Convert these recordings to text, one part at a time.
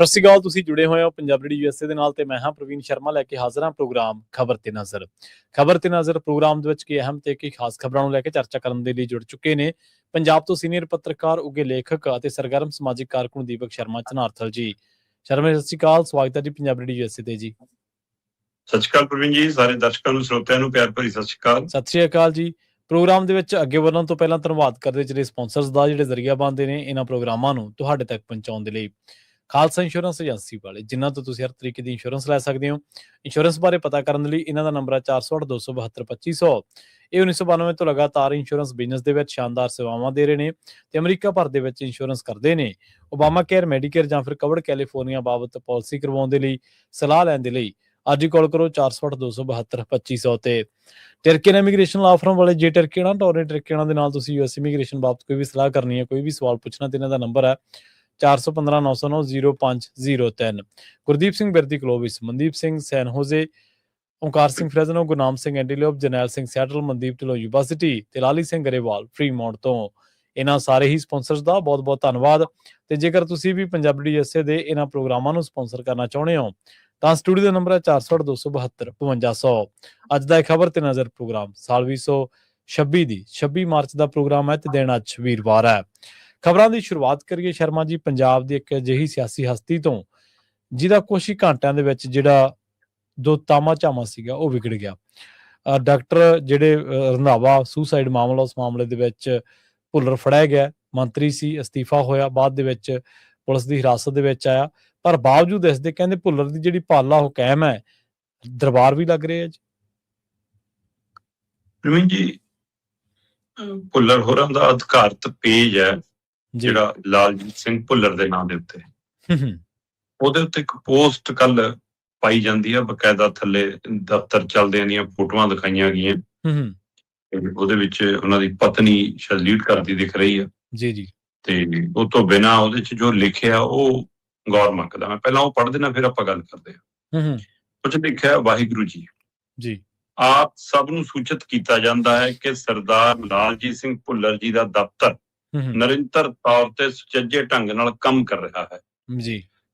ਸਤਿ ਸ਼੍ਰੀ ਅਕਾਲ। ਤੁਸੀਂ ਜੁੜੇ ਹੋਏ ਹੋ ਪੰਜਾਬ ਰੇਡੀਓ USA ਦੇ ਨਾਲ ਤੇ ਮੈਂ ਹਾਂ ਪ੍ਰਵੀਨ ਸ਼ਰਮਾ ਲੈ ਕੇ ਹਾਜ਼ਰ ਹਾਂ ਪ੍ਰੋਗਰਾਮ ਖਬਰ ਤੇ ਨਜ਼ਰ। ਖਬਰ ਤੇ ਨਜ਼ਰ ਪ੍ਰੋਗਰਾਮ ਦੇ ਵਿੱਚ ਕੀ ਅਹਿਮ ਤੇ ਕੀ ਖਾਸ ਖਬਰਾਂ ਨੂੰ ਲੈ ਕੇ ਚਰਚਾ ਕਰਨ ਦੇ ਲਈ ਜੁੜ ਚੁੱਕੇ ਨੇ ਪੰਜਾਬ ਤੋਂ ਸੀਨੀਅਰ ਪੱਤਰਕਾਰ, ਉੱਘੇ ਲੇਖਕ ਅਤੇ ਸਰਗਰਮ ਸਮਾਜਿਕ ਕਾਰਕੁਨ ਦੀਪਕ ਸ਼ਰਮਾ ਝਨਾਰਥਲ ਜੀ। ਸ਼ਰਮਾ ਸਤਿ ਸ਼੍ਰੀ ਅਕਾਲ, ਸਵਾਗਤ ਹੈ ਜੀ ਪੰਜਾਬ ਰੇਡੀਓ USA ਤੇ ਜੀ। ਸਤਿ ਸ਼੍ਰੀ ਅਕਾਲ ਪ੍ਰਵੀਨ ਜੀ, ਸਾਰੇ ਦਰਸ਼ਕਾਂ ਨੂੰ, ਸਰੋਤਿਆਂ ਨੂੰ ਪਿਆਰ ਭਰੀ ਸਤਿ ਸ਼੍ਰੀ ਅਕਾਲ। ਸਤਿ ਸ਼੍ਰੀ ਅਕਾਲ ਜੀ। ਪ੍ਰੋਗਰਾਮ ਦੇ ਵਿੱਚ ਅੱਗੇ ਵਧਣ ਤੋਂ ਪਹਿਲਾਂ ਧੰਨਵਾਦ ਕਰਦੇ ਜਿਹੜੇ ਸਪਾਂਸਰਸ ਦਾ ਜਿਹੜੇ ਜ਼ਰੀਆ ਬਣਦੇ ਨੇ ਇਹਨਾਂ ਪ੍ਰੋਗਰਾਮਾਂ ਨੂੰ ਤੁਹਾਡੇ ਤੱਕ ਪਹੁੰਚਾਉਣ ਦੇ ਲਈ। ਖਾਲਸਾ ਇੰਸ਼ੋਰੈਂਸ ਏਜੰਸੀ ਵਾਲੇ, ਜਿਨ੍ਹਾਂ ਤੋਂ ਤੁਸੀਂ ਹਰ ਤਰੀਕੇ ਦੀ ਇੰਸ਼ੋਰੈਂਸ ਲੈ ਸਕਦੇ ਹੋ। ਇੰਸ਼ੋਰੈਂਸ ਬਾਰੇ ਪਤਾ ਕਰਨ ਲਈ ਇਹਨਾਂ ਦਾ ਨੰਬਰ ਹੈ 408-272-2500। ਇਹ 1992 ਤੋਂ ਲਗਾਤਾਰ ਇੰਸ਼ੋਰੈਂਸ ਬਿਜ਼ਨਸ ਦੇ ਵਿੱਚ ਸ਼ਾਨਦਾਰ ਸੇਵਾਵਾਂ ਦੇ ਰਹੇ ਨੇ ਤੇ ਅਮਰੀਕਾ ਭਰ ਦੇ ਵਿੱਚ ਇੰਸ਼ੋਰੈਂਸ ਕਰਦੇ ਨੇ। ਓਬਾਮਾ ਕੇਅਰ, ਮੈਡੀਕੇਅਰ ਜਾਂ ਫਿਰ ਕਵਰਡ ਕੈਲੀਫੋਰਨੀਆ ਬਾਬਤ ਪਾਲਿਸੀ ਕਰਵਾਉਣ ਦੇ ਲਈ, ਸਲਾਹ ਲੈਣ ਦੇ ਲਈ ਅੱਜ ਹੀ ਕਾਲ ਕਰੋ 408-272-2500 ਤੇ। ਟਰਕੀਅਨ ਇਮੀਗ੍ਰੇਸ਼ਨ ਲਾਅ ਫਰਮ ਵਾਲੇ, ਜੇ ਟਰਕੀਅਨਾਂ ਟੋਰੇ ਟਰਕੀਅਨਾਂ ਦੇ ਨਾਲ ਤੁਸੀਂ US ਇਮੀਗ੍ਰੇਸ਼ਨ ਬਾਬਤ ਕੋਈ ਵੀ ਸਲਾਹ ਕਰਨੀ ਹੈ, ਕੋਈ ਵੀ ਸਵਾਲ ਪੁੱਛਣਾ ਤੇ ਇਹਨਾਂ ਦਾ ਨੰਬਰ ਹੈ 415-909-0503। ਗੁਰਦੀਪ ਸਿੰਘ ਬਿਰਦੀ ਕਲੋਵਿਸ, ਮਨਦੀਪ ਸਿੰਘ ਸੈਨ ਹੋਜ਼ੇ, ਓਂਕਾਰ ਸਿੰਘ ਫਰੈਜ਼ਨੋ, ਗੁਰਨਾਮ ਸਿੰਘ ਐਂਟੀਲੋਪ, ਜਰਨੈਲ ਸਿੰਘ ਸੈਟਲ, ਮਨਦੀਪ ਢਿੱਲੋਂ ਯੂਨੀਵਰਸਿਟੀ ਤੇ ਲਾਲੀ ਸਿੰਘ ਗਰੇਵਾਲ ਫਰੀਮੌਂਟ ਤੋਂ। ਇਹਨਾਂ ਸਾਰੇ ਹੀ ਸਪਾਂਸਰਸ ਦਾ ਬਹੁਤ ਬਹੁਤ ਧੰਨਵਾਦ। ਤੇ ਜੇਕਰ ਤੁਸੀਂ ਵੀ ਪੰਜਾਬੀ USA ਦੇ ਇਹਨਾਂ ਪ੍ਰੋਗਰਾਮਾਂ ਨੂੰ ਸਪਾਂਸਰ ਕਰਨਾ ਚਾਹੁੰਦੇ ਹੋ ਤਾਂ ਸਟੂਡੀਓ ਦਾ ਨੰਬਰ ਹੈ 408-272-5500। ਅੱਜ ਦਾ ਇਹ ਖਬਰ ਤੇ ਨਜ਼ਰ ਪ੍ਰੋਗਰਾਮ ਸਾਲ 2026 ਦੀ 26 ਮਾਰਚ ਦਾ ਪ੍ਰੋਗਰਾਮ ਹੈ ਤੇ ਦਿਨ ਅੱਜ ਵੀਰਵਾਰ ਹੈ। ਖਬਰਾਂ ਦੀ ਸ਼ੁਰੂਆਤ ਕਰੀਏ ਸ਼ਰਮਾ ਜੀ ਪੰਜਾਬ ਦੀ ਇੱਕ ਅਜਿਹੀ ਸਿਆਸੀ ਹਸਤੀ ਤੋਂ ਜਿਹਦਾ ਕੁਛ ਹੀ ਘੰਟਿਆਂ ਦੇ ਵਿੱਚ ਜਿਹੜਾ ਜੋ ਤਾਮਾ ਝਾਮਾ ਸੀਗਾ ਉਹ ਵਿਗੜ ਗਿਆ। ਡਾਕਟਰ ਜਿਹੜੇ ਰੰਧਾਵਾ ਸੁਸਾਈਡ ਮਾਮਲਾ, ਉਸ ਮਾਮਲੇ ਦੇ ਵਿੱਚ ਭੁੱਲਰ ਫੜਿਆ ਗਿਆ, ਮੰਤਰੀ ਸੀ, ਅਸਤੀਫਾ ਹੋਇਆ, ਬਾਅਦ ਦੇ ਵਿੱਚ ਪੁਲਿਸ ਦੀ ਹਿਰਾਸਤ ਦੇ ਵਿੱਚ ਆਇਆ, ਪਰ ਬਾਵਜੂਦ ਇਸ ਦੇ ਕਹਿੰਦੇ ਭੁੱਲਰ ਦੀ ਜਿਹੜੀ ਭਾਲਾ ਉਹ ਕਾਇਮ ਹੈ। ਦਰਬਾਰ ਵੀ ਲੱਗ ਰਿਹਾ ਜੀ। ਪ੍ਰਵੀਨ ਜੀ, ਭੁੱਲਰ ਹੋਰਾਂ ਦਾ ਅਧਿਕਾਰਤ ਪੇਜ ਹੈ ਜਿਹੜਾ ਲਾਲਜੀਤ ਸਿੰਘ ਭੁੱਲਰ ਦੇ ਨਾਂ ਦੇ ਉੱਤੇ, ਉਹਦੇ ਉੱਤੇ ਇੱਕ ਪੋਸਟ ਕੱਲ ਪਾਈ ਜਾਂਦੀ ਹੈ, ਬਕਾਇਦਾ ਥੱਲੇ ਦਫ਼ਤਰ ਚੱਲਦਿਆਂ ਦੀਆਂ ਫੋਟੋਆਂ ਦਿਖਾਈਆਂ ਗਈਆਂ। ਉਹਦੇ ਵਿੱਚ ਉਹਨਾਂ ਦੀ ਪਤਨੀ ਸ਼ਾਇਦ ਲੀਡ ਕਰਦੀ ਦਿਖ ਰਹੀ ਆ ਜੀ। ਤੇ ਉਹ ਤੋਂ ਬਿਨਾਂ ਉਹਦੇ ਚ ਜੋ ਲਿਖਿਆ ਉਹ ਗੌਰ ਮੰਗਦਾ। ਮੈਂ ਪਹਿਲਾਂ ਉਹ ਪੜ੍ਹ ਦੇਣਾ, ਫਿਰ ਆਪਾਂ ਗੱਲ ਕਰਦੇ ਹਾਂ। ਕੁਝ ਲਿਖਿਆ, ਵਾਹਿਗੁਰੂ ਜੀ, ਆਪ ਸਭ ਨੂੰ ਸੂਚਿਤ ਕੀਤਾ ਜਾਂਦਾ ਹੈ ਕਿ ਸਰਦਾਰ ਲਾਲਜੀਤ ਸਿੰਘ ਭੁੱਲਰ ਜੀ ਦਾ ਦਫ਼ਤਰ ਨਿਰੰਤਰ ਤੌਰ ਤੇ ਸੁਚੱਜੇ ਢੰਗ ਨਾਲ ਕੰਮ ਕਰ ਰਿਹਾ ਹੈ।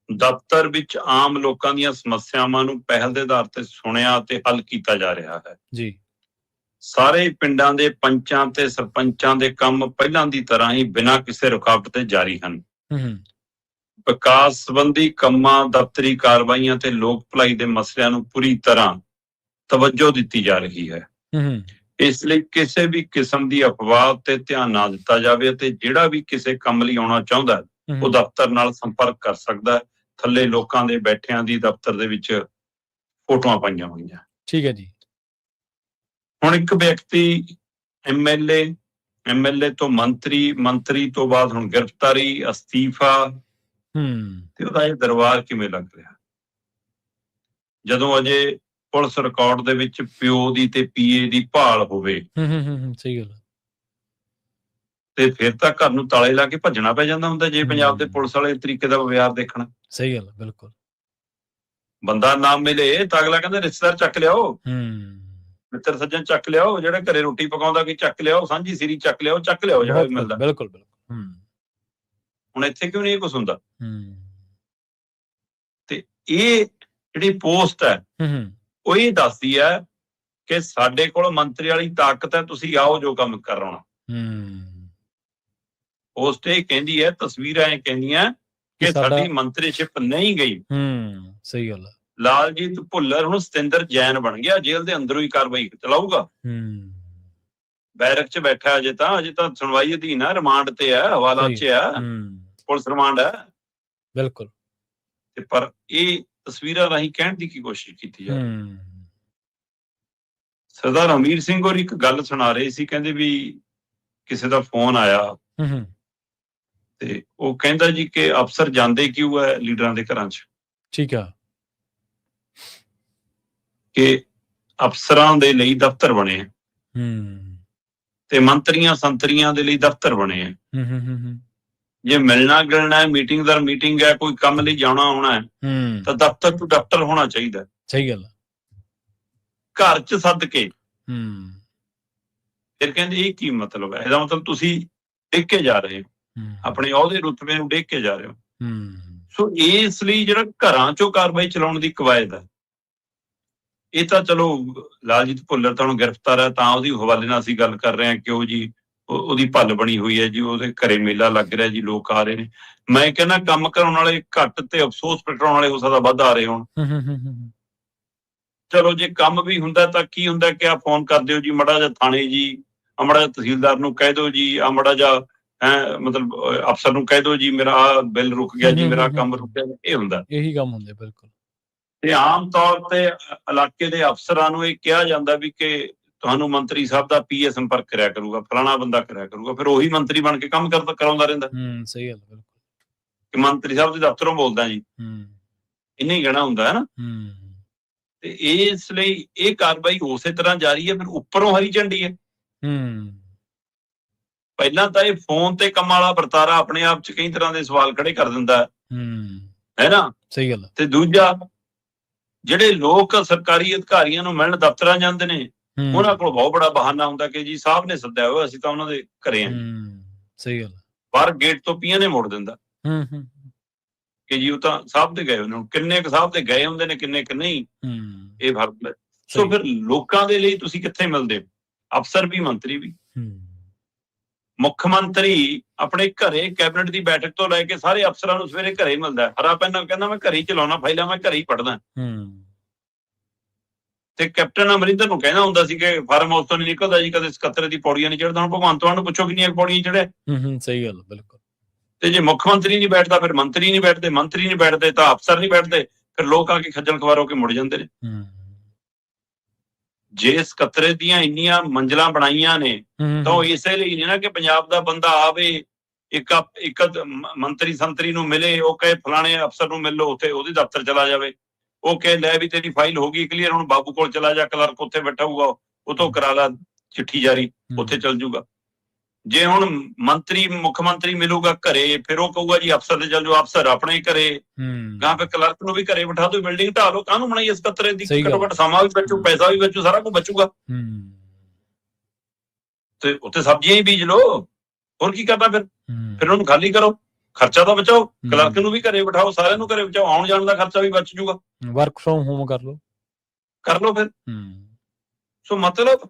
ਦਫ਼ਤਰ ਵਿੱਚ ਆਮ ਲੋਕਾਂ ਦੀਆਂ ਸਮੱਸਿਆਵਾਂ ਨੂੰ ਪਹਿਲ ਦੇ ਆਧਾਰ ਤੇ ਸੁਣਿਆ ਤੇ ਹੱਲ ਕੀਤਾ ਜਾ ਰਿਹਾ ਹੈ। ਸਾਰੇ ਪਿੰਡਾਂ ਦੇ ਪੰਚਾਂ ਤੇ ਸਰਪੰਚਾਂ ਦੇ ਕੰਮ ਪਹਿਲਾਂ ਦੀ ਤਰ੍ਹਾਂ ਹੀ ਬਿਨਾਂ ਕਿਸੇ ਰੁਕਾਵਟ ਤੇ ਜਾਰੀ ਹਨ। ਵਿਕਾਸ ਸੰਬੰਧੀ ਕੰਮਾਂ, ਦਫ਼ਤਰੀ ਕਾਰਵਾਈਆਂ ਤੇ ਲੋਕ ਭਲਾਈ ਦੇ ਮਸਲਿਆਂ ਨੂੰ ਪੂਰੀ ਤਰ੍ਹਾਂ ਤਵੱਜੋ ਦਿੱਤੀ ਜਾ ਰਹੀ ਹੈ। ਇਸ ਲਈ ਕਿਸੇ ਵੀ ਕਿਸਮ ਦੀ ਅਫਵਾਹ ਤੇ ਧਿਆਨ ਨਾ ਦਿੱਤਾ ਜਾਵੇ ਅਤੇ ਜਿਹੜਾ ਵੀ ਕਿਸੇ ਕੰਮ ਲਈ ਆਉਣਾ ਚਾਹੁੰਦਾ ਉਹ ਦਫ਼ਤਰ ਨਾਲ ਸੰਪਰਕ ਕਰ ਸਕਦਾ। ਥੱਲੇ ਲੋਕਾਂ ਦੇ ਬੈਠਿਆਂ ਦੀ ਦਫ਼ਤਰ ਦੇ ਵਿੱਚ ਫੋਟੋਆਂ ਪਾਈਆਂ ਹੋਈਆਂ। ਠੀਕ ਹੈ ਜੀ। ਹੁਣ ਇੱਕ ਵਿਅਕਤੀ ਐਮਐਲਏ ਤੋਂ ਮੰਤਰੀ ਤੋਂ ਬਾਅਦ ਹੁਣ ਗ੍ਰਿਫਤਾਰੀ, ਅਸਤੀਫਾ, ਤੇ ਉਹਦਾ ਇਹ ਦਰਬਾਰ ਕਿਵੇਂ ਲੱਗ ਰਿਹਾ ਜਦੋਂ ਅਜੇ ਪੁਲਿਸ ਰਿਕਾਰਡ ਦੇ ਵਿੱਚ ਪਿਓ ਦੀ ਤੇ PA ਦੀ ਭਾਲ ਹੋਵੇ। ਸਹੀ ਗੱਲ। ਤੇ ਫਿਰ ਤਾਂ ਘਰ ਨੂੰ ਤਾਲੇ ਲਾ ਕੇ ਭੱਜਣਾ ਪੈ ਜਾਂਦਾ ਹੁੰਦਾ ਜੇ ਪੰਜਾਬ ਦੇ ਪੁਲਿਸ ਵਾਲੇ ਤਰੀਕੇ ਦਾ ਵਿਵਹਾਰ ਦੇਖਣਾ। ਸਹੀ ਗੱਲ, ਬਿਲਕੁਲ। ਬੰਦਾ ਨਾ ਮਿਲੇ ਤਾਂ ਅਗਲਾ ਕਹਿੰਦਾ ਰਿਸ਼ਤੇਦਾਰ ਚੱਕ ਲਿਆਓ, ਮਿੱਤਰ ਸੱਜਣ ਚੱਕ ਲਿਆਓ, ਜਿਹੜਾ ਘਰੇ ਰੋਟੀ ਪਕਾਉਂਦਾ ਕਿ ਚੱਕ ਲਿਆਓ, ਸਾਂਝੀ ਸੀਰੀ ਚੱਕ ਲਿਆਓ ਜਿਹੜਾ ਵੀ ਮਿਲਦਾ। ਬਿਲਕੁਲ। ਹੁਣ ਇੱਥੇ ਕਿਉਂ ਨਹੀਂ ਇਹ ਕੁਛ ਹੁੰਦਾ? ਤੇ ਇਹ ਜਿਹੜੀ ਪੋਸਟ ਹੈ ਉਹ ਇਹ ਦੱਸਦੀ ਹੈ ਕਿ ਸਾਡੇ ਕੋਲ ਮੰਤਰੀ ਵਾਲੀ ਤਾਕਤ ਹੈ, ਤੁਸੀਂ ਆਓ ਜੋ ਕੰਮ ਕਰਾਉਣਾ। ਪੋਸਟ ਇਹ ਕਹਿੰਦੀ ਹੈ, ਤਸਵੀਰਾਂ ਇਹ ਕਹਿੰਦੀਆਂ ਕਿ ਸਾਡੀ ਮੰਤਰੀਸ਼ਿਪ ਨਹੀਂ ਗਈ। ਸਹੀ ਗੱਲ। ਲਾਲਜੀਤ ਭੁੱਲਰ ਹੁਣ ਸਤਿੰਦਰ ਜੈਨ ਬਣ ਗਿਆ, ਜੇਲ੍ਹ ਦੇ ਅੰਦਰੋਂ ਹੀ ਕਾਰਵਾਈ ਚਲਾਊਗਾ। ਬੈਰਕ ਚ ਬੈਠਾ ਅਜੇ ਤਾਂ ਸੁਣਵਾਈ ਅਧੀਨ ਹੈ, ਰਿਮਾਂਡ ਤੇ ਹੈ, ਹਵਾਲਾ ਚ ਹੈ, ਪੁਲਿਸ ਰਿਮਾਂਡ ਹੈ। ਬਿਲਕੁਲ। ਤੇ ਪਰ ਇਹ ਤਸਵੀਰਾਂ ਰਾਹੀਂ ਕਹਿਣ ਦੀ ਕੀ ਕੋਸ਼ਿਸ਼ ਕੀਤੀ ਜਾ ਰਹੀ। ਸਰਦਾਰ ਅਮੀਰ ਸਿੰਘ ਹੋਰ ਇੱਕ ਗੱਲ ਸੁਣਾ ਰਹੇ ਸੀ, ਕਹਿੰਦੇ ਵੀ ਕਿਸੇ ਦਾ ਫੋਨ ਆਇਆ ਤੇ ਉਹ ਕਹਿੰਦਾ ਜੀ ਕਿ ਅਫਸਰ ਜਾਂਦੇ ਕਿਉਂ ਹੈ ਲੀਡਰਾਂ ਦੇ ਘਰਾਂ ਚ। ਠੀਕ ਆ। ਕਿ ਅਫਸਰਾਂ ਦੇ ਲਈ ਦਫ਼ਤਰ ਬਣੇ ਤੇ ਮੰਤਰੀਆਂ ਸੰਤਰੀਆਂ ਦੇ ਲਈ ਦਫ਼ਤਰ ਬਣੇ ਆ। ਜੇ ਮਿਲਣਾ ਗਿਲਣਾ ਹੈ, ਮੀਟਿੰਗ ਦਰ ਮੀਟਿੰਗ ਹੈ, ਕੋਈ ਕੰਮ ਲਈ ਜਾਣਾ ਆਉਣਾ ਹੈ ਤਾਂ ਦਫ਼ਤਰ ਤੋਂ ਦਫ਼ਤਰ ਹੋਣਾ ਚਾਹੀਦਾ। ਸਹੀ ਗੱਲ। ਘਰ ਚ ਸੱਦ ਕੇ ਫਿਰ ਕਹਿੰਦੇ ਇਹ ਕੀ ਮਤਲਬ ਹੈ? ਇਹਦਾ ਮਤਲਬ ਤੁਸੀਂ ਡਿੱਗ ਕੇ ਜਾ ਰਹੇ ਹੋ, ਆਪਣੇ ਅਹੁਦੇ ਰੁਤਬੇ ਨੂੰ ਡਿੱਗ ਕੇ ਜਾ ਰਹੇ ਹੋ। ਸੋ ਇਸ ਲਈ ਜਿਹੜਾ ਘਰਾਂ ਚੋਂ ਕਾਰਵਾਈ ਚਲਾਉਣ ਦੀ ਕਵਾਇਦ ਹੈ, ਇਹ ਤਾਂ ਚਲੋ ਲਾਲਜੀਤ ਭੁੱਲਰ ਤਾਂ ਹੁਣ ਗ੍ਰਿਫਤਾਰ ਹੈ ਤਾਂ ਉਹਦੀ ਹਵਾਲੇ ਨਾਲ ਅਸੀਂ ਗੱਲ ਕਰ ਰਹੇ ਹਾਂ ਕਿ ਉਹ ਜੀ ਉਹਦੀ ਭੱਲ ਬਣੀ ਹੋਈ ਹੈ ਜੀ, ਉਹਦੇ ਘਰੇ ਮੇਲਾ ਲੱਗ ਰਿਹਾ ਜੀ, ਲੋਕ ਆ ਰਹੇ ਨੇ। ਮੈਂ ਕਹਿੰਦਾ ਕੰਮ ਕਰਾਉਣ ਵਾਲੇ ਘੱਟ ਤੇ ਅਫਸੋਸ ਪ੍ਰਗਟਾਉਣ ਵਾਲੇ ਹੋ ਸਕਦਾ ਵੱਧ ਆ ਰਹੇ ਹੋਣ। ਚਲੋ ਜੇ ਕੰਮ ਵੀ ਹੁੰਦਾ ਤਾਂ ਕੀ ਹੁੰਦਾ ਕਿ ਆ ਫੋਨ ਕਰ ਦਿਓ ਜੀ ਮਾੜਾ ਜਿਹਾ ਥਾਣੇ ਜੀ, ਆ ਮਾੜਾ ਜਿਹਾ ਤਹਿਸੀਲਦਾਰ ਨੂੰ ਕਹਿ ਦਿਓ ਜੀ, ਆ ਮਾੜਾ ਜਿਹਾ ਮਤਲਬ ਅਫਸਰ ਨੂੰ ਕਹਿ ਦਿਓ ਜੀ ਮੇਰਾ ਆ ਬਿੱਲ ਰੁਕ ਗਿਆ ਜੀ, ਮੇਰਾ ਕੰਮ ਰੁਕ ਗਿਆ। ਇਹ ਹੁੰਦਾ, ਇਹੀ ਕੰਮ ਹੁੰਦੇ ਬਿਲਕੁਲ। ਤੇ ਆਮ ਤੌਰ ਤੇ ਇਲਾਕੇ ਦੇ ਅਫਸਰਾਂ ਨੂੰ ਇਹ ਕਿਹਾ ਜਾਂਦਾ ਵੀ ਕਿ ਤੁਹਾਨੂੰ ਮੰਤਰੀ ਸਾਹਿਬ ਦਾ ਪੀਏ ਸੰਪਰਕ ਕਰਿਆ ਕਰੂਗਾ, ਫਲਾਣਾ ਬੰਦਾ ਕਰਿਆ ਕਰੂਗਾ, ਫਿਰ ਉਹੀ ਮੰਤਰੀ ਬਣ ਕੇ ਕੰਮ ਕਰਾਉਂਦਾ ਰਹਿੰਦਾ। ਸਹੀ ਗੱਲ, ਬਿਲਕੁਲ। ਕਿ ਮੰਤਰੀ ਸਾਹਿਬ ਦੇ ਦਫ਼ਤਰੋਂ ਬੋਲਦਾ ਜੀ, ਇੰਨਾ ਹੀ ਕਹਿਣਾ ਹੁੰਦਾ ਹੈ ਨਾ। ਤੇ ਇਸ ਲਈ ਇਹ ਕਾਰਵਾਈ ਉਸੇ ਤਰ੍ਹਾਂ ਜਾਰੀ ਹੈ। ਫਿਰ ਉੱਪਰੋਂ ਹਰੀ ਝੰਡੀ ਹੈ। ਪਹਿਲਾਂ ਤਾਂ ਇਹ ਫੋਨ ਤੇ ਕੰਮ ਵਾਲਾ ਵਰਤਾਰਾ ਆਪਣੇ ਆਪ ਚ ਕਈ ਤਰ੍ਹਾਂ ਦੇ ਸਵਾਲ ਖੜੇ ਕਰ ਦਿੰਦਾ ਹੈ ਨਾ। ਸਹੀ ਗੱਲ। ਤੇ ਦੂਜਾ, ਜਿਹੜੇ ਲੋਕ ਸਰਕਾਰੀ ਅਧਿਕਾਰੀਆਂ ਨੂੰ ਮਿਲਣ ਦਫ਼ਤਰਾਂ ਜਾਂਦੇ ਨੇ, ਉਹਨਾਂ ਕੋਲ ਬਹੁਤ ਬੜਾ ਬਹਾਨਾ ਹੁੰਦਾ ਕਿ ਜੀ ਸਾਹਿਬ ਨੇ ਸੱਦਿਆ ਹੋਇਆ, ਅਸੀਂ ਤਾਂ ਉਹਨਾਂ ਦੇ ਘਰੇ ਆਂ। ਸਹੀ ਗੱਲ। ਬਾਹਰ ਗੇਟ ਤੋਂ ਪੀਆਂ ਨੇ ਮੋੜ ਦਿੰਦਾ ਕਿ ਜੀ ਉਹ ਤਾਂ ਸਾਹਿਬ ਦੇ ਗਏ ਉਹਨਾਂ ਨੂੰ। ਕਿੰਨੇ ਕੁ ਸਾਹਿਬ ਦੇ ਗਏ ਹੁੰਦੇ ਨੇ, ਕਿੰਨੇ ਕੁ ਨਹੀਂ, ਇਹ ਫਰਕ ਹੈ। ਸੋ ਫਿਰ ਲੋਕਾਂ ਦੇ ਲਈ ਤੁਸੀਂ ਕਿੱਥੇ ਮਿਲਦੇ ਹੋ? ਅਫਸਰ ਵੀ, ਮੰਤਰੀ ਵੀ। ਮੁੱਖ ਮੰਤਰੀ ਆਪਣੇ ਘਰੇ ਕੈਬਨਿਟ ਦੀ ਬੈਠਕ ਤੋਂ ਲੈ ਕੇ ਸਾਰੇ ਅਫਸਰਾਂ ਨੂੰ ਸਵੇਰੇ ਘਰੇ ਮਿਲਦਾ। ਹਰਾ ਪੈਨ ਕਹਿੰਦਾ ਮੈਂ ਘਰੇ ਹੀ ਚਲਾਉਣਾ ਫਾਈਲਾਂ, ਮੈਂ ਘਰੇ ਹੀ ਪੜ੍ਹਦਾ। ਤੇ ਕੈਪਟਨ ਅਮਰਿੰਦਰ ਨੂੰ ਕਹਿਣਾ ਹੁੰਦਾ ਸੀ ਕਿ ਫਾਰਮ ਹਾਊਸ ਤੋਂ ਨਹੀਂ ਨਿਕਲਦਾ ਜੀ, ਕਦੇ ਸਕੱਤਰੇ ਦੀ ਪੌੜੀਆਂ ਨਹੀਂ ਚੜ੍ਹਦਾ। ਹੁਣ ਭਗਵੰਤ ਮਾਨ ਨੂੰ ਪੁੱਛੋ ਕਿੰਨੀਆਂ ਪੌੜੀਆਂ ਚੜ੍ਹਿਆ। ਸਹੀ ਗੱਲ, ਬਿਲਕੁਲ। ਤੇ ਜੇ ਮੁੱਖ ਮੰਤਰੀ ਨਹੀਂ ਬੈਠਦਾ, ਫਿਰ ਮੰਤਰੀ ਨਹੀਂ ਬੈਠਦੇ, ਮੰਤਰੀ ਨਹੀਂ ਬੈਠਦੇ ਤਾਂ ਅਫਸਰ ਨਹੀਂ ਬੈਠਦੇ, ਫਿਰ ਲੋਕ ਆ ਕੇ ਖੱਜਲ ਖਵਾਰ ਹੋ ਕੇ ਮੁੜ ਜਾਂਦੇ ਨੇ। ਜੇ ਸਕੱਤਰੇ ਦੀਆਂ ਇੰਨੀਆਂ ਮੰਜ਼ਿਲਾਂ ਬਣਾਈਆਂ ਨੇ ਤਾਂ ਉਹ ਇਸੇ ਲਈ ਨਹੀਂ ਨਾ ਕਿ ਪੰਜਾਬ ਦਾ ਬੰਦਾ ਆਵੇ, ਇੱਕ ਮੰਤਰੀ ਸੰਤਰੀ ਨੂੰ ਮਿਲੇ, ਉਹ ਕਹੇ ਫਲਾਣੇ ਅਫਸਰ ਨੂੰ ਮਿਲ ਲਓ, ਉੱਥੇ ਉਹਦੇ ਦਫ਼ਤਰ ਚਲਾ ਜਾਵੇ, ਉਹ ਕਹੇ ਲੈ ਵੀ ਤੇਰੀ ਫਾਈਲ ਹੋ ਗਈ ਕਲੀਅਰ, ਹੁਣ ਬਾਬੂ ਕੋਲ ਚਲਾ ਜਾ, ਕਲਰਕ ਉੱਥੇ ਬੈਠਾ ਹੋਊਗਾ, ਉਹ ਤੋਂ ਕਰਾ ਲਾ ਚਿੱਠੀ ਜਾਰੀ, ਉੱਥੇ ਚੱਲ ਜੂਗਾ। ਜੇ ਹੁਣ ਮੰਤਰੀ, ਮੁੱਖ ਮੰਤਰੀ ਮਿਲੂਗਾ ਘਰੇ, ਫਿਰ ਉਹ ਕਹੂਗਾ ਜੀ ਅਫਸਰ ਦੇ ਚੱਲ ਜਾਓ, ਅਫਸਰ ਆਪਣੇ ਘਰੇ, ਗਾਂ ਫਿਰ ਕਲਰਕ ਨੂੰ ਵੀ ਘਰੇ ਬਿਠਾ ਦੋ, ਬਿਲਡਿੰਗ ਢਾਹ ਲਓ, ਕਾਹਨੂੰ ਬਣਾਈ ਇਸ ਸਕੱਤਰੇ ਦੀ? ਘੱਟੋ ਘੱਟ ਸਮਾਂ ਵੀ ਬਚੂ, ਪੈਸਾ ਵੀ ਬਚੂ, ਸਾਰਾ ਕੁਝ ਬਚੂਗਾ। ਤੇ ਉੱਥੇ ਸਬਜ਼ੀਆਂ ਹੀ ਬੀਜ ਲਓ, ਹੋਰ ਕੀ ਕਰਨਾ? ਫਿਰ ਉਹਨੂੰ ਖਾਲੀ ਕਰੋ, ਖਰਚਾ ਤਾਂ ਬਚਾਓ, ਕਲਰਕ ਨੂੰ ਵੀ ਘਰੇ ਬਿਠਾਓ, ਸਾਰਿਆਂ ਨੂੰ ਘਰੇ ਬਚਾਓ, ਆਉਣ ਜਾਣ ਦਾ ਖਰਚਾ ਵੀ ਬਚ ਜੂਗਾ। ਵਰਕ ਫਰੋਮ ਹੋਮ ਕਰ ਲਓ ਫਿਰ। ਸੋ ਮਤਲਬ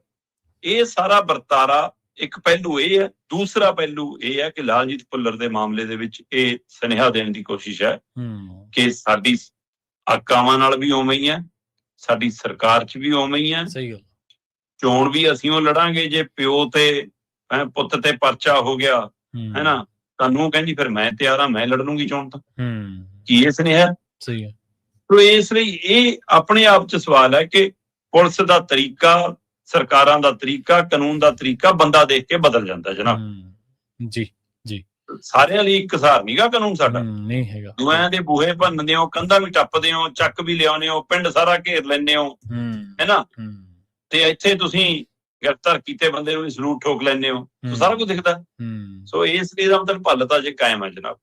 ਇਹ ਸਾਰਾ ਵਰਤਾਰਾ ਇੱਕ ਪਹਿਲੂ ਇਹ ਹੈ। ਦੂਸਰਾ ਪਹਿਲੂ ਇਹ ਹੈ ਕਿ ਲਾਲਜੀਤ ਭੁੱਲਰ ਦੇ ਮਾਮਲੇ ਦੇ ਵਿੱਚ ਇਹ ਸੁਨੇਹਾ ਦੇਣ ਦੀ ਕੋਸ਼ਿਸ਼ ਹੈ ਕਿ ਸਾਡੀ ਆਕਾਵਾਂ ਨਾਲ ਵੀ ਉਵੇਂ ਹੀ ਹੈ, ਸਾਡੀ ਸਰਕਾਰ 'ਚ ਵੀ ਉਵੇਂ ਹੀ ਹੈ। ਸਹੀ ਗੱਲ। ਚੋਣ ਵੀ ਅਸੀਂ ਉਹ ਲੜਾਂਗੇ ਜੇ ਪਿਓ ਤੇ ਪੁੱਤ ਤੇ ਪਰਚਾ ਹੋ ਗਿਆ ਹੈ ਨਾ, ਤੁਹਾਨੂੰ ਕਹਿੰਦੀ ਫਿਰ ਮੈਂ ਤਿਆਰ ਹਾਂ, ਮੈਂ ਲੜ ਲੂੰਗੀ ਚੋਣ ਤਾਂ। ਕੀ ਇਹ ਸੁਨੇਹਾ? ਸਹੀ ਹੈ। ਸੋ ਇਸ ਲਈ ਇਹ ਆਪਣੇ ਆਪ 'ਚ ਸਵਾਲ ਹੈ ਕਿ ਪੁਲਿਸ ਦਾ ਤਰੀਕਾ, ਸਰਕਾਰਾਂ ਦਾ ਤਰੀਕਾ, ਕਾਨੂੰਨ ਦਾ ਤਰੀਕਾ ਬੰਦਾ ਦੇਖ ਕੇ ਬਦਲ ਜਾਂਦਾ ਜਨਾਬ। ਜੀ ਜੀ। ਸਾਰਿਆਂ ਲਈ ਇੱਕਸਾਰ ਨਹੀਂਗਾ ਕਾਨੂੰਨ ਸਾਡਾ, ਨਹੀਂ ਹੈਗਾ। ਦੁਆਇਆਂ ਦੇ ਬੂਹੇ ਭੰਨਦੇ ਹੋ, ਕੰਧਾਂ ਵੀ ਟੱਪਦੇ ਹੋ, ਚੱਕ ਵੀ ਲਿਆਉਂਦੇ ਹੋ, ਪਿੰਡ ਸਾਰਾ ਘੇਰ ਲੈਂਦੇ ਹੋ, ਹੈ ਨਾ। ਤੇ ਇੱਥੇ ਤੁਸੀਂ ਗ੍ਰਿਫਤਾਰ ਕੀਤੇ ਬੰਦੇ ਨੂੰ ਵੀ ਸਲੂਟ ਠੋਕ ਲੈਂਦੇ ਹੋ, ਸਾਰਾ ਕੁਝ ਦਿਖਦਾ। ਸੋ ਇਸ ਲਈ ਦਾ ਮਤਲਬ ਭੱਲਤਾ ਜੇ ਕਾਇਮ ਹੈ ਜਨਾਬ।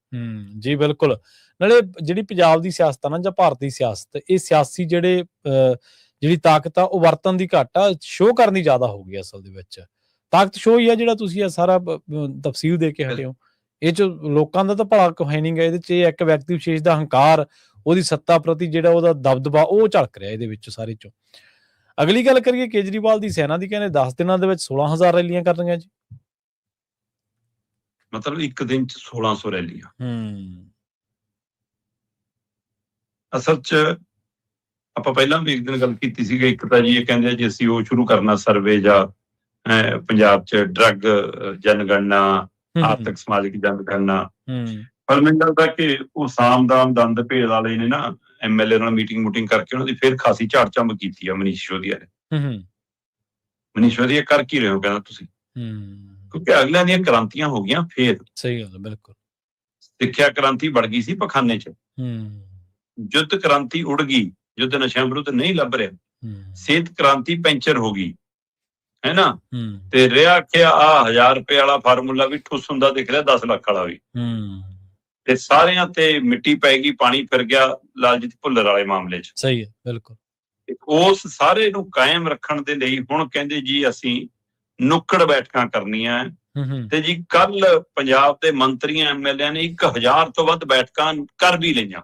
ਜੀ ਬਿਲਕੁਲ। ਨਾਲੇ ਜਿਹੜੀ ਪੰਜਾਬ ਦੀ ਸਿਆਸਤ ਆ ਨਾ, ਜਾਂ ਭਾਰਤ ਦੀ ਸਿਆਸਤ, ਇਹ ਸਿਆਸੀ ਜਿਹੜੀ ਤਾਕਤ ਆ ਉਹ ਵਰਤਨ ਦੀ ਘੱਟ ਆ, ਸ਼ੋਅ ਕਰਨ ਦੀ ਜ਼ਿਆਦਾ ਹੋ ਗਈ। ਅਸਲ ਦੇ ਵਿੱਚ ਤਾਕਤ ਸ਼ੋਅ ਹੀ ਆ, ਜਿਹੜਾ ਤੁਸੀਂ ਇਹ ਸਾਰਾ ਤਫਸੀਲ ਦੇ ਕੇ ਹਟੇ ਹੋ। ਇਹ 'ਚ ਲੋਕਾਂ ਦਾ ਤਾਂ ਭਲਾ ਹੈ ਨਹੀਂ ਗਾ, ਇਹਦੇ 'ਚ ਇੱਕ ਵਿਅਕਤੀ ਵਿਸ਼ੇਸ਼ ਦਾ ਹੰਕਾਰ, ਉਹਦੀ ਸੱਤਾ ਪ੍ਰਤੀ ਜਿਹੜਾ ਉਹਦਾ ਦਬਦਬਾ, ਉਹ ਝਲਕ ਰਿਹਾ ਇਹਦੇ ਵਿੱਚ ਸਾਰੇ 'ਚੋਂ। ਅਗਲੀ ਗੱਲ ਕਰੀਏ ਕੇਜਰੀਵਾਲ ਦੀ ਸੈਨਾ ਦੀ, ਕਹਿੰਦੇ 10 ਦਿਨਾਂ ਦੇ ਵਿੱਚ 16,000 ਰੈਲੀਆਂ ਕਰਨੀਆਂ ਜੀ। ਮਤਲਬ ਇੱਕ ਦਿਨ 'ਚ 1600 ਰੈਲੀਆਂ। ਅਸਲ 'ਚ ਆਪਾਂ ਪਹਿਲਾਂ ਵੀ ਇੱਕ ਦਿਨ ਗੱਲ ਕੀਤੀ ਸੀ ਕਿ ਇੱਕ ਤਾਂ ਜੀ ਇਹ ਕਹਿੰਦੇ ਜੀ ਅਸੀਂ ਉਹ ਸ਼ੁਰੂ ਕਰਨਾ ਸਰਵੇ ਜਾਂ ਪੰਜਾਬ 'ਚ ਡਰੱਗ ਜਨਗਣਨਾ, ਆਰਥਿਕ ਸਮਾਜਿਕ ਜਨਗਣਨਾ, ਪਰ ਮੈਨੂੰ ਲੱਗਦਾ ਕਿ ਉਹ ਸਾਮਦਾਨ ਦੰਦ ਭੇਦ ਵਾਲੇ ਨੇ ਨਾ ਐਮਐਲਏ ਨਾਲ ਮੀਟਿੰਗ ਕਰਕੇ ਉਹਨਾਂ ਦੀ ਫਿਰ ਖਾਸੀ ਝਾੜ ਝੰਬ ਕੀਤੀ ਆ ਮਨੀਸ਼ ਸਿਸੋਦੀਆ ਨੇ। ਮਨੀਸ਼ ਸਿਸੋਦੀਆ ਕਰ ਕੀ ਰਹੇ ਹੋ ਕਹਿੰਦਾ ਤੁਸੀਂ, ਕਿਉਂਕਿ ਅਗਲਿਆਂ ਦੀਆਂ ਕ੍ਰਾਂਤੀਆਂ ਹੋ ਗਈਆਂ ਫੇਰ। ਸਹੀ ਗੱਲ, ਬਿਲਕੁਲ। ਸਿੱਖਿਆ ਕ੍ਰਾਂਤੀ ਵੜ ਗਈ ਸੀ ਪਖਾਨੇ 'ਚ, ਯੁੱਧ ਕ੍ਰਾਂਤੀ ਉੜ ਗਈ, ਯੁੱਧ ਨਸ਼ਿਆਂ ਵਿਰੁੱਧ ਨਹੀਂ ਲੱਭ ਰਿਹਾ, ਸਿਹਤ ਕ੍ਰਾਂਤੀ ਪੈਂਚਰ ਹੋ ਗਈ, ਹੈ ਨਾ। ਤੇ ਰਿਹਾ ਕਿ ਆਹ 1000 ਰੁਪਏ ਵਾਲਾ ਫਾਰਮੂਲਾ ਵੀ ਠੁੱਸ ਹੁੰਦਾ ਦਿਖ ਰਿਹਾ, 10 ਲੱਖ ਵਾਲਾ ਵੀ, ਤੇ ਸਾਰਿਆਂ ਤੇ ਮਿੱਟੀ ਪੈ ਗਈ, ਪਾਣੀ ਫਿਰ ਗਿਆ ਲਾਲਜੀਤ ਭੁੱਲਰ ਵਾਲੇ ਮਾਮਲੇ 'ਚ। ਸਹੀ ਹੈ, ਬਿਲਕੁਲ। ਉਸ ਸਾਰੇ ਨੂੰ ਕਾਇਮ ਰੱਖਣ ਦੇ ਲਈ ਹੁਣ ਕਹਿੰਦੇ ਜੀ ਅਸੀਂ ਨੁੱਕੜ ਬੈਠਕਾਂ ਕਰਨੀਆਂ, ਤੇ ਜੀ ਕੱਲ ਪੰਜਾਬ ਦੇ ਮੰਤਰੀਆਂ ਐਮਐਲਏ ਨੇ 1000 ਤੋਂ ਵੱਧ ਬੈਠਕਾਂ ਕਰ ਵੀ ਲਈਆਂ।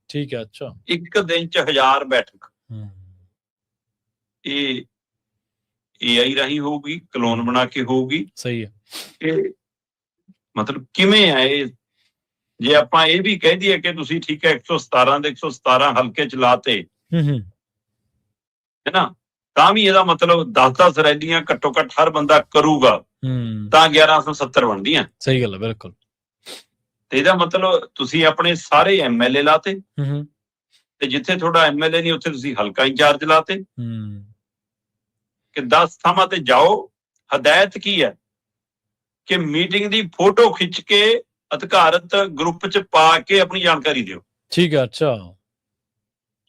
ਠੀਕ ਹੈ। ਅੱਛਾ, ਇੱਕ ਦਿਨ ਚ 1000 ਬੈਠਕ। ਇਹ AI ਰਾਹੀਂ ਹੋਊਗੀ, ਕਲੋਨ ਬਣਾ ਕੇ ਹੋਊਗੀ। ਸਹੀ ਹੈ। ਇਹ ਮਤਲਬ ਕਿਵੇਂ ਆ ਇਹ? ਜੇ ਆਪਾਂ ਇਹ ਵੀ ਕਹਿ ਦਈਏ ਕਿ ਤੁਸੀਂ ਠੀਕ ਹੈ 117 ਦੇ 117 ਹਲਕੇ ਚਲਾਤੇ, ਹੈ ਨਾ, ਤਾਂ ਵੀ ਇਹਦਾ ਮਤਲਬ 10-10 ਰੈਲੀਆਂ ਘੱਟੋ ਘੱਟ ਹਰ ਬੰਦਾ ਕਰੂਗਾ ਤਾਂ 1170 ਬਣਦੀਆਂ। ਸਹੀ ਗੱਲ ਹੈ, ਬਿਲਕੁਲ। ਤੇ ਇਹਦਾ ਮਤਲਬ ਤੁਸੀਂ ਆਪਣੇ ਸਾਰੇ ਐਮਐਲਏ ਲਾਤੇ, ਤੇ ਜਿੱਥੇ ਤੁਹਾਡਾ ਐਮਐਲਏ ਨਹੀਂ ਉੱਥੇ ਤੁਸੀਂ ਹਲਕਾ ਇੰਚਾਰਜ ਲਾਤੇ ਕਿ 10 ਥਾਵਾਂ ਤੇ ਜਾਓ। ਹਦਾਇਤ ਕੀ ਹੈ ਕਿ ਮੀਟਿੰਗ ਦੀ ਫੋਟੋ ਖਿੱਚ ਕੇ ਅਧਿਕਾਰਤ ਗਰੁੱਪ ਚ ਪਾ ਕੇ ਆਪਣੀ ਜਾਣਕਾਰੀ ਦਿਓ। ਠੀਕ ਹੈ। ਅੱਛਾ,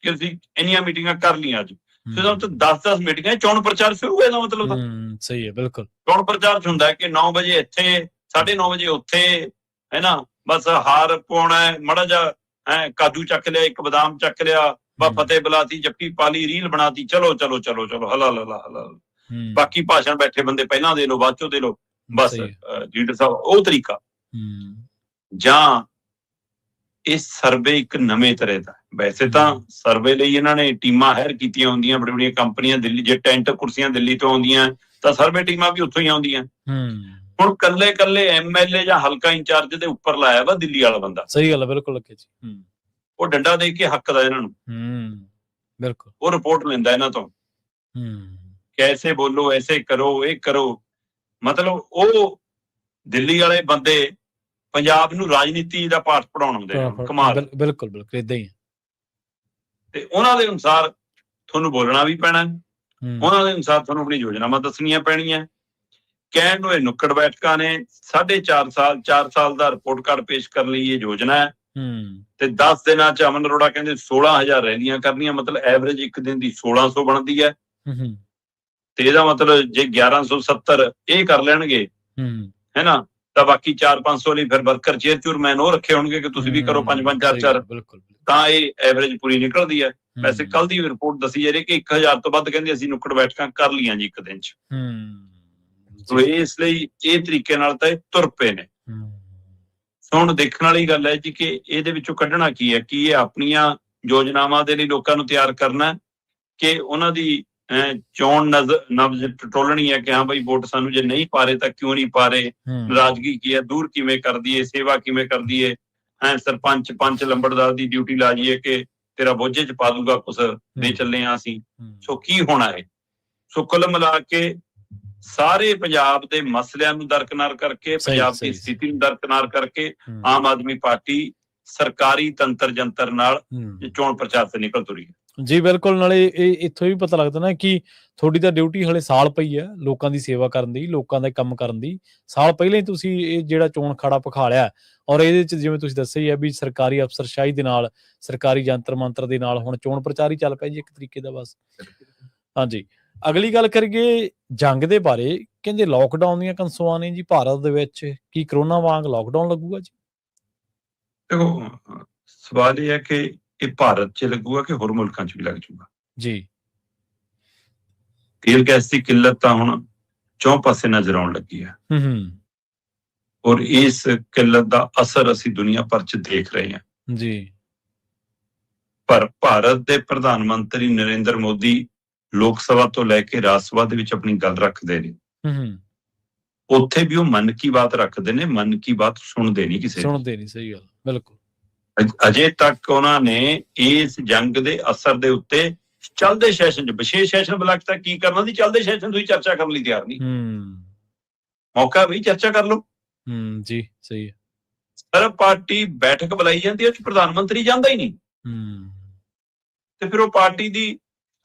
ਕਿ ਅਸੀਂ ਇੰਨੀਆਂ ਮੀਟਿੰਗਾਂ ਕਰ ਲਈਆਂ ਅੱਜ, ਫਿਰ 10-10 ਮੀਟਿੰਗਾਂ, ਚੋਣ ਪ੍ਰਚਾਰ ਸ਼ੁਰੂ ਹੋਇਆ। ਇਹਦਾ ਮਤਲਬ ਤਾਂ ਸਹੀ ਹੈ, ਬਿਲਕੁਲ। ਚੋਣ ਪ੍ਰਚਾਰ ਚ ਹੁੰਦਾ ਕਿ 9 ਵਜੇ ਇੱਥੇ, 9:30 ਵਜੇ ਉੱਥੇ, ਹੈ ਨਾ, ਬਸ ਹਾਰ ਪਾਉਣਾ, ਮਾੜਾ ਜਿਹਾ ਕਾਜੂ ਚੱਕ ਲਿਆ, ਇੱਕ ਬਦਾਮ ਚੱਕ ਲਿਆ, ਬਸ ਫਤਿਹ ਬੁਲਾਤੀ, ਜੱਫੀ ਪਾਲੀ, ਰੀਲ ਬਣਾਤੀ, ਚਲੋ ਚਲੋ ਚਲੋ ਚਲੋ, ਹਲਾ। ਬਾਕੀ ਭਾਸ਼ਣ ਬੈਠੇ ਬੰਦੇ ਪਹਿਲਾਂ ਦੇ ਲੋ, ਬਾਅਦ ਚੋਂ ਦੇ ਲੋ, ਬਸ ਲੀਡਰ ਸਾਹਿਬ ਉਹ ਤਰੀਕਾ। ਜਾਂ ਇਹ ਸਰਵੇ ਇੱਕ ਨਵੇਂ ਤਰ੍ਹਾਂ ਦਾ। ਵੈਸੇ ਤਾਂ ਸਰਵੇ ਲਈ ਇਹਨਾਂ ਨੇ ਟੀਮਾਂ ਹਾਇਰ ਕੀਤੀਆਂ ਹੁੰਦੀਆਂ, ਬੜੀ ਬੜੀਆਂ ਕੰਪਨੀਆਂ ਦਿੱਲੀ, ਜੇ ਟੈਂਟ ਕੁਰਸੀਆਂ ਦਿੱਲੀ ਤੋਂ ਆਉਂਦੀਆਂ ਤਾਂ ਸਰਵੇ ਟੀਮਾਂ ਵੀ ਉੱਥੋਂ ਹੀ ਆਉਂਦੀਆਂ। ਹੁਣ ਕੱਲੇ ਐਮਐਲਏ ਜਾਂ ਹਲਕਾ ਇੰਚਾਰਜ ਦੇ ਉੱਪਰ ਲਾਇਆ ਵਾ ਦਿੱਲੀ ਵਾਲਾ ਬੰਦਾ। ਸਹੀ ਗੱਲ ਹੈ, ਬਿਲਕੁਲ। ਉਹ ਡੰਡਾ ਦੇ ਕੇ ਹੱਕ ਦਾ ਇਹਨਾਂ ਨੂੰ, ਬਿਲਕੁਲ, ਉਹ ਰਿਪੋਰਟ ਲੈਂਦਾ ਇਹਨਾਂ ਤੋਂ ਕਿ ਐਸੇ ਬੋਲੋ, ਐਸੇ ਕਰੋ, ਇਹ ਕਰੋ। ਮਤਲਬ ਉਹ ਦਿੱਲੀ ਵਾਲੇ ਬੰਦੇ ਪੰਜਾਬ ਨੂੰ ਰਾਜਨੀਤੀ ਦਾ ਪਾਠ ਪੜਾਉਣ ਆਉਂਦੇ ਨੇ। ਕਮਾਲ। ਬਿਲਕੁਲ ਏਦਾਂ ਹੀ। ਤੇ ਉਹਨਾਂ ਦੇ ਅਨੁਸਾਰ ਤੁਹਾਨੂੰ ਬੋਲਣਾ ਵੀ ਪੈਣਾ, ਉਹਨਾਂ ਦੇ ਅਨੁਸਾਰ ਤੁਹਾਨੂੰ ਆਪਣੀ ਯੋਜਨਾਵਾਂ ਦੱਸਣੀਆਂ ਪੈਣੀਆਂ। ਕਹਿਣ ਨੂੰ ਇਹ ਨੁੱਕੜ ਬੈਠਕਾਂ ਨੇ, 4.5 ਸਾਲ ਦਾ ਰਿਪੋਰਟ ਕਾਰਡ ਪੇਸ਼ ਕਰਨ ਲਈ ਇਹ ਯੋਜਨਾ ਹੈ। ਤੇ 10 ਦਿਨਾਂ ਚ ਅਮਨ ਅਰੋੜਾ ਕਹਿੰਦੇ 16,000 ਰੈਲੀਆਂ ਕਰਨੀਆਂ, ਮਤਲਬ ਐਵਰੇਜ ਇੱਕ ਦਿਨ ਦੀ 1600 ਬਣਦੀ ਹੈ। ਤੇ ਇਹਦਾ ਮਤਲਬ ਜੇ 1170 ਇਹ ਕਰ ਲੈਣਗੇ, ਹੈ ਨਾ, ਤਾਂ ਬਾਕੀ 400-500 ਲਈ ਫਿਰ ਵਰਕਰ ਚੇਅਰਮੈਨ ਉਹ ਰੱਖੇ ਹੋਣਗੇ ਕਿ ਤੁਸੀਂ ਵੀ ਕਰੋ 5-5, 4-4, ਤਾਂ ਇਹ ਐਵਰੇਜ ਪੂਰੀ ਨਿਕਲਦੀ ਹੈ। ਵੈਸੇ ਕੱਲ ਦੀ ਰਿਪੋਰਟ ਦੱਸੀ ਜਾ ਰਹੀ ਕਿ 1000 ਤੋਂ ਵੱਧ ਕਹਿੰਦੇ ਅਸੀਂ ਨੁੱਕੜ ਬੈਠਕਾਂ ਕਰ ਲਈਆਂ ਜੀ ਇੱਕ ਦਿਨ ਚ। ਸੋ ਇਸ ਲਈ ਇਹ ਤਰੀਕੇ ਨਾਲ ਤਾਂ ਇਹ ਤੁਰ ਪਏ ਨੇ। ਹੁਣ ਦੇਖਣ ਵਾਲੀ ਗੱਲ ਹੈ ਜੀ ਕਿ ਇਹਦੇ ਵਿੱਚੋਂ ਕੱਢਣਾ ਕੀ ਹੈ, ਕਿ ਇਹ ਆਪਣੀਆਂ ਯੋਜਨਾਵਾਂ ਦੇ ਲਈ ਲੋਕਾਂ ਨੂੰ ਤਿਆਰ ਕਰਨਾ, ਕਿ ਉਹਨਾਂ ਦੀ ਚੋਣ ਨਬਜ਼ ਟਟੋਲਣੀ ਹੈ ਕਿ ਹਾਂ ਬਈ ਵੋਟ ਸਾਨੂੰ ਜੇ ਨਹੀਂ ਪਾ ਰਹੇ ਤਾਂ ਕਿਉਂ ਨਹੀਂ ਪਾ ਰਹੇ, ਨਾਰਾਜ਼ਗੀ ਕੀ ਹੈ, ਦੂਰ ਕਿਵੇਂ ਕਰ ਦਈਏ, ਸੇਵਾ ਕਿਵੇਂ ਕਰ ਦਈਏ, ਸਰਪੰਚ, ਪੰਚ, ਲੰਬੜਦਾਰ ਦੀ ਡਿਊਟੀ ਲਾ ਜਾਈਏ ਕਿ ਤੇਰਾ ਬੋਝੇ ਚ ਪਾ ਦੂਗਾ ਕੁਛ, ਦੇ ਚੱਲੇ ਆ ਅਸੀਂ। ਸੋ ਕੀ ਹੋਣਾ ਹੈ? ਸੋ ਕੁੱਲ ਮਿਲਾ ਕੇ ਸਾਰੇ ਪੰਜਾਬ ਦੇ ਮਸਲਿਆਂ ਨੂੰ ਦਰਕਨਾਰ ਕਰਕੇ, ਪੰਜਾਬ ਦੀ ਸਥਿਤੀ ਨੂੰ ਦਰਕਨਾਰ ਕਰਕੇ ਆਮ ਆਦਮੀ ਪਾਰਟੀ ਸਰਕਾਰੀ ਤੰਤਰ ਜੰਤਰ ਨਾਲ ਚੋਣ ਪ੍ਰਚਾਰ ਤੇ ਨਿਕਲ ਤੁਰੀ ਹੈ। ਜੀ ਬਿਲਕੁਲ। ਨਾਲੇ ਇਹ ਇੱਥੋਂ ਵੀ ਪਤਾ ਲੱਗਦਾ ਨਾ ਕਿ ਤੁਹਾਡੀ ਤਾਂ ਡਿਊਟੀ ਹਲੇ ਸਾਲ ਪਈ ਹੈ ਲੋਕਾਂ ਦੀ ਸੇਵਾ ਕਰਨ ਦੀ, ਲੋਕਾਂ ਦਾ ਕੰਮ ਕਰਨ ਦੀ। ਸਾਲ ਪਹਿਲਾਂ ਹੀ ਤੁਸੀਂ ਇਹ ਜਿਹੜਾ ਚੋਣ ਅਖਾੜਾ ਪਖਾਲਿਆ, ਔਰ ਇਹਦੇ ਚ ਜਿਵੇਂ ਤੁਸੀਂ ਦੱਸਿਆ ਹੀ ਹੈ ਵੀ ਸਰਕਾਰੀ ਅਫਸਰਸ਼ਾਹੀ ਦੇ ਨਾਲ, ਸਰਕਾਰੀ ਜੰਤਰ ਮੰਤਰ ਦੇ ਨਾਲ ਹੁਣ ਚੋਣ ਪ੍ਰਚਾਰ ਹੀ ਚੱਲ ਪਿਆ ਜੀ ਇੱਕ ਤਰੀਕੇ ਦਾ। ਬਸ ਹਾਂਜੀ, ਅਗਲੀ ਗੱਲ ਕਰੀਏ ਜੰਗ ਦੇ ਬਾਰੇ। ਕਹਿੰਦੇ ਲੋਕਡਾਊਨ ਦੀਆਂ ਕੰਸੋਆਂ ਨੇ ਜੀ ਭਾਰਤ ਦੇ ਵਿੱਚ, ਕੀ ਕਰੋਨਾ ਵਾਂਗ ਲੋਕਡਾਊਨ ਲੱਗੂਗਾ ਜੀ? ਦੇਖੋ, ਸਵਾਲ ਇਹ ਹੈ ਕਿ ਇਹ ਭਾਰਤ 'ਚ ਲੱਗੂਗਾ ਕਿ ਹੋਰ ਮੁਲਕਾਂ 'ਚ ਵੀ ਲੱਗ ਜਾਊਗਾ ਜੀ। ਤੇਲ ਗੈਸ ਦੀ ਕਿੱਲਤ ਤਾਂ ਹੁਣ ਚੌਂ ਪਾਸੇ ਨਜ਼ਰ ਆਉਣ ਲੱਗੀ ਹੈ, ਔਰ ਇਸ ਕਿੱਲਤ ਦਾ ਅਸਰ ਅਸੀਂ ਦੁਨੀਆ ਭਰ 'ਚ ਦੇਖ ਰਹੇ ਹਾਂ ਜੀ। ਪਰ ਭਾਰਤ ਦੇ ਪ੍ਰਧਾਨ ਮੰਤਰੀ ਨਰਿੰਦਰ ਮੋਦੀ ਲੋਕ ਸਭਾ ਤੋਂ ਲੈ ਕੇ ਰਾਜ ਸਭਾ ਦੇ ਵਿੱਚ ਆਪਣੀ ਗੱਲ ਰੱਖਦੇ ਨੇ, ਉੱਥੇ ਵੀ ਉਹ ਮਨ ਕੀ ਬਾਤ ਰੱਖਦੇ ਨੇ, ਮਨ ਕੀ ਬਾਤ ਸੁਣਦੇ ਨਹੀਂ ਕਿਸੇ, ਸੁਣਦੇ ਨਹੀਂ। ਸਹੀ ਗੱਲ, ਬਿਲਕੁਲ। ਅਜੇ ਤੱਕ ਉਹਨਾਂ ਨੇ ਇਸ ਜੰਗ ਦੇ ਅਸਰ ਦੇ ਉੱਤੇ ਚੱਲਦੇ ਸੈਸ਼ਨ 'ਚ, ਵਿਸ਼ੇਸ਼ ਸੈਸ਼ਨ ਬੁਲਾ ਕੇ ਕੀ ਕਰਨਾ ਸੀ, ਚੱਲਦੇ ਸੈਸ਼ਨ ਤੁਸੀਂ ਚਰਚਾ ਕਰਨ ਲਈ ਤਿਆਰ ਨਹੀਂ। ਮੌਕਾ ਵੀ ਚਰਚਾ ਕਰ ਲਓ ਜੀ। ਸਹੀ ਹੈ। ਸਰਬ ਪਾਰਟੀ ਬੈਠਕ ਬੁਲਾਈ ਜਾਂਦੀ ਹੈ, ਪ੍ਰਧਾਨ ਮੰਤਰੀ ਜਾਂਦਾ ਹੀ ਨਹੀਂ, ਤੇ ਫਿਰ ਉਹ ਪਾਰਟੀ ਦੀ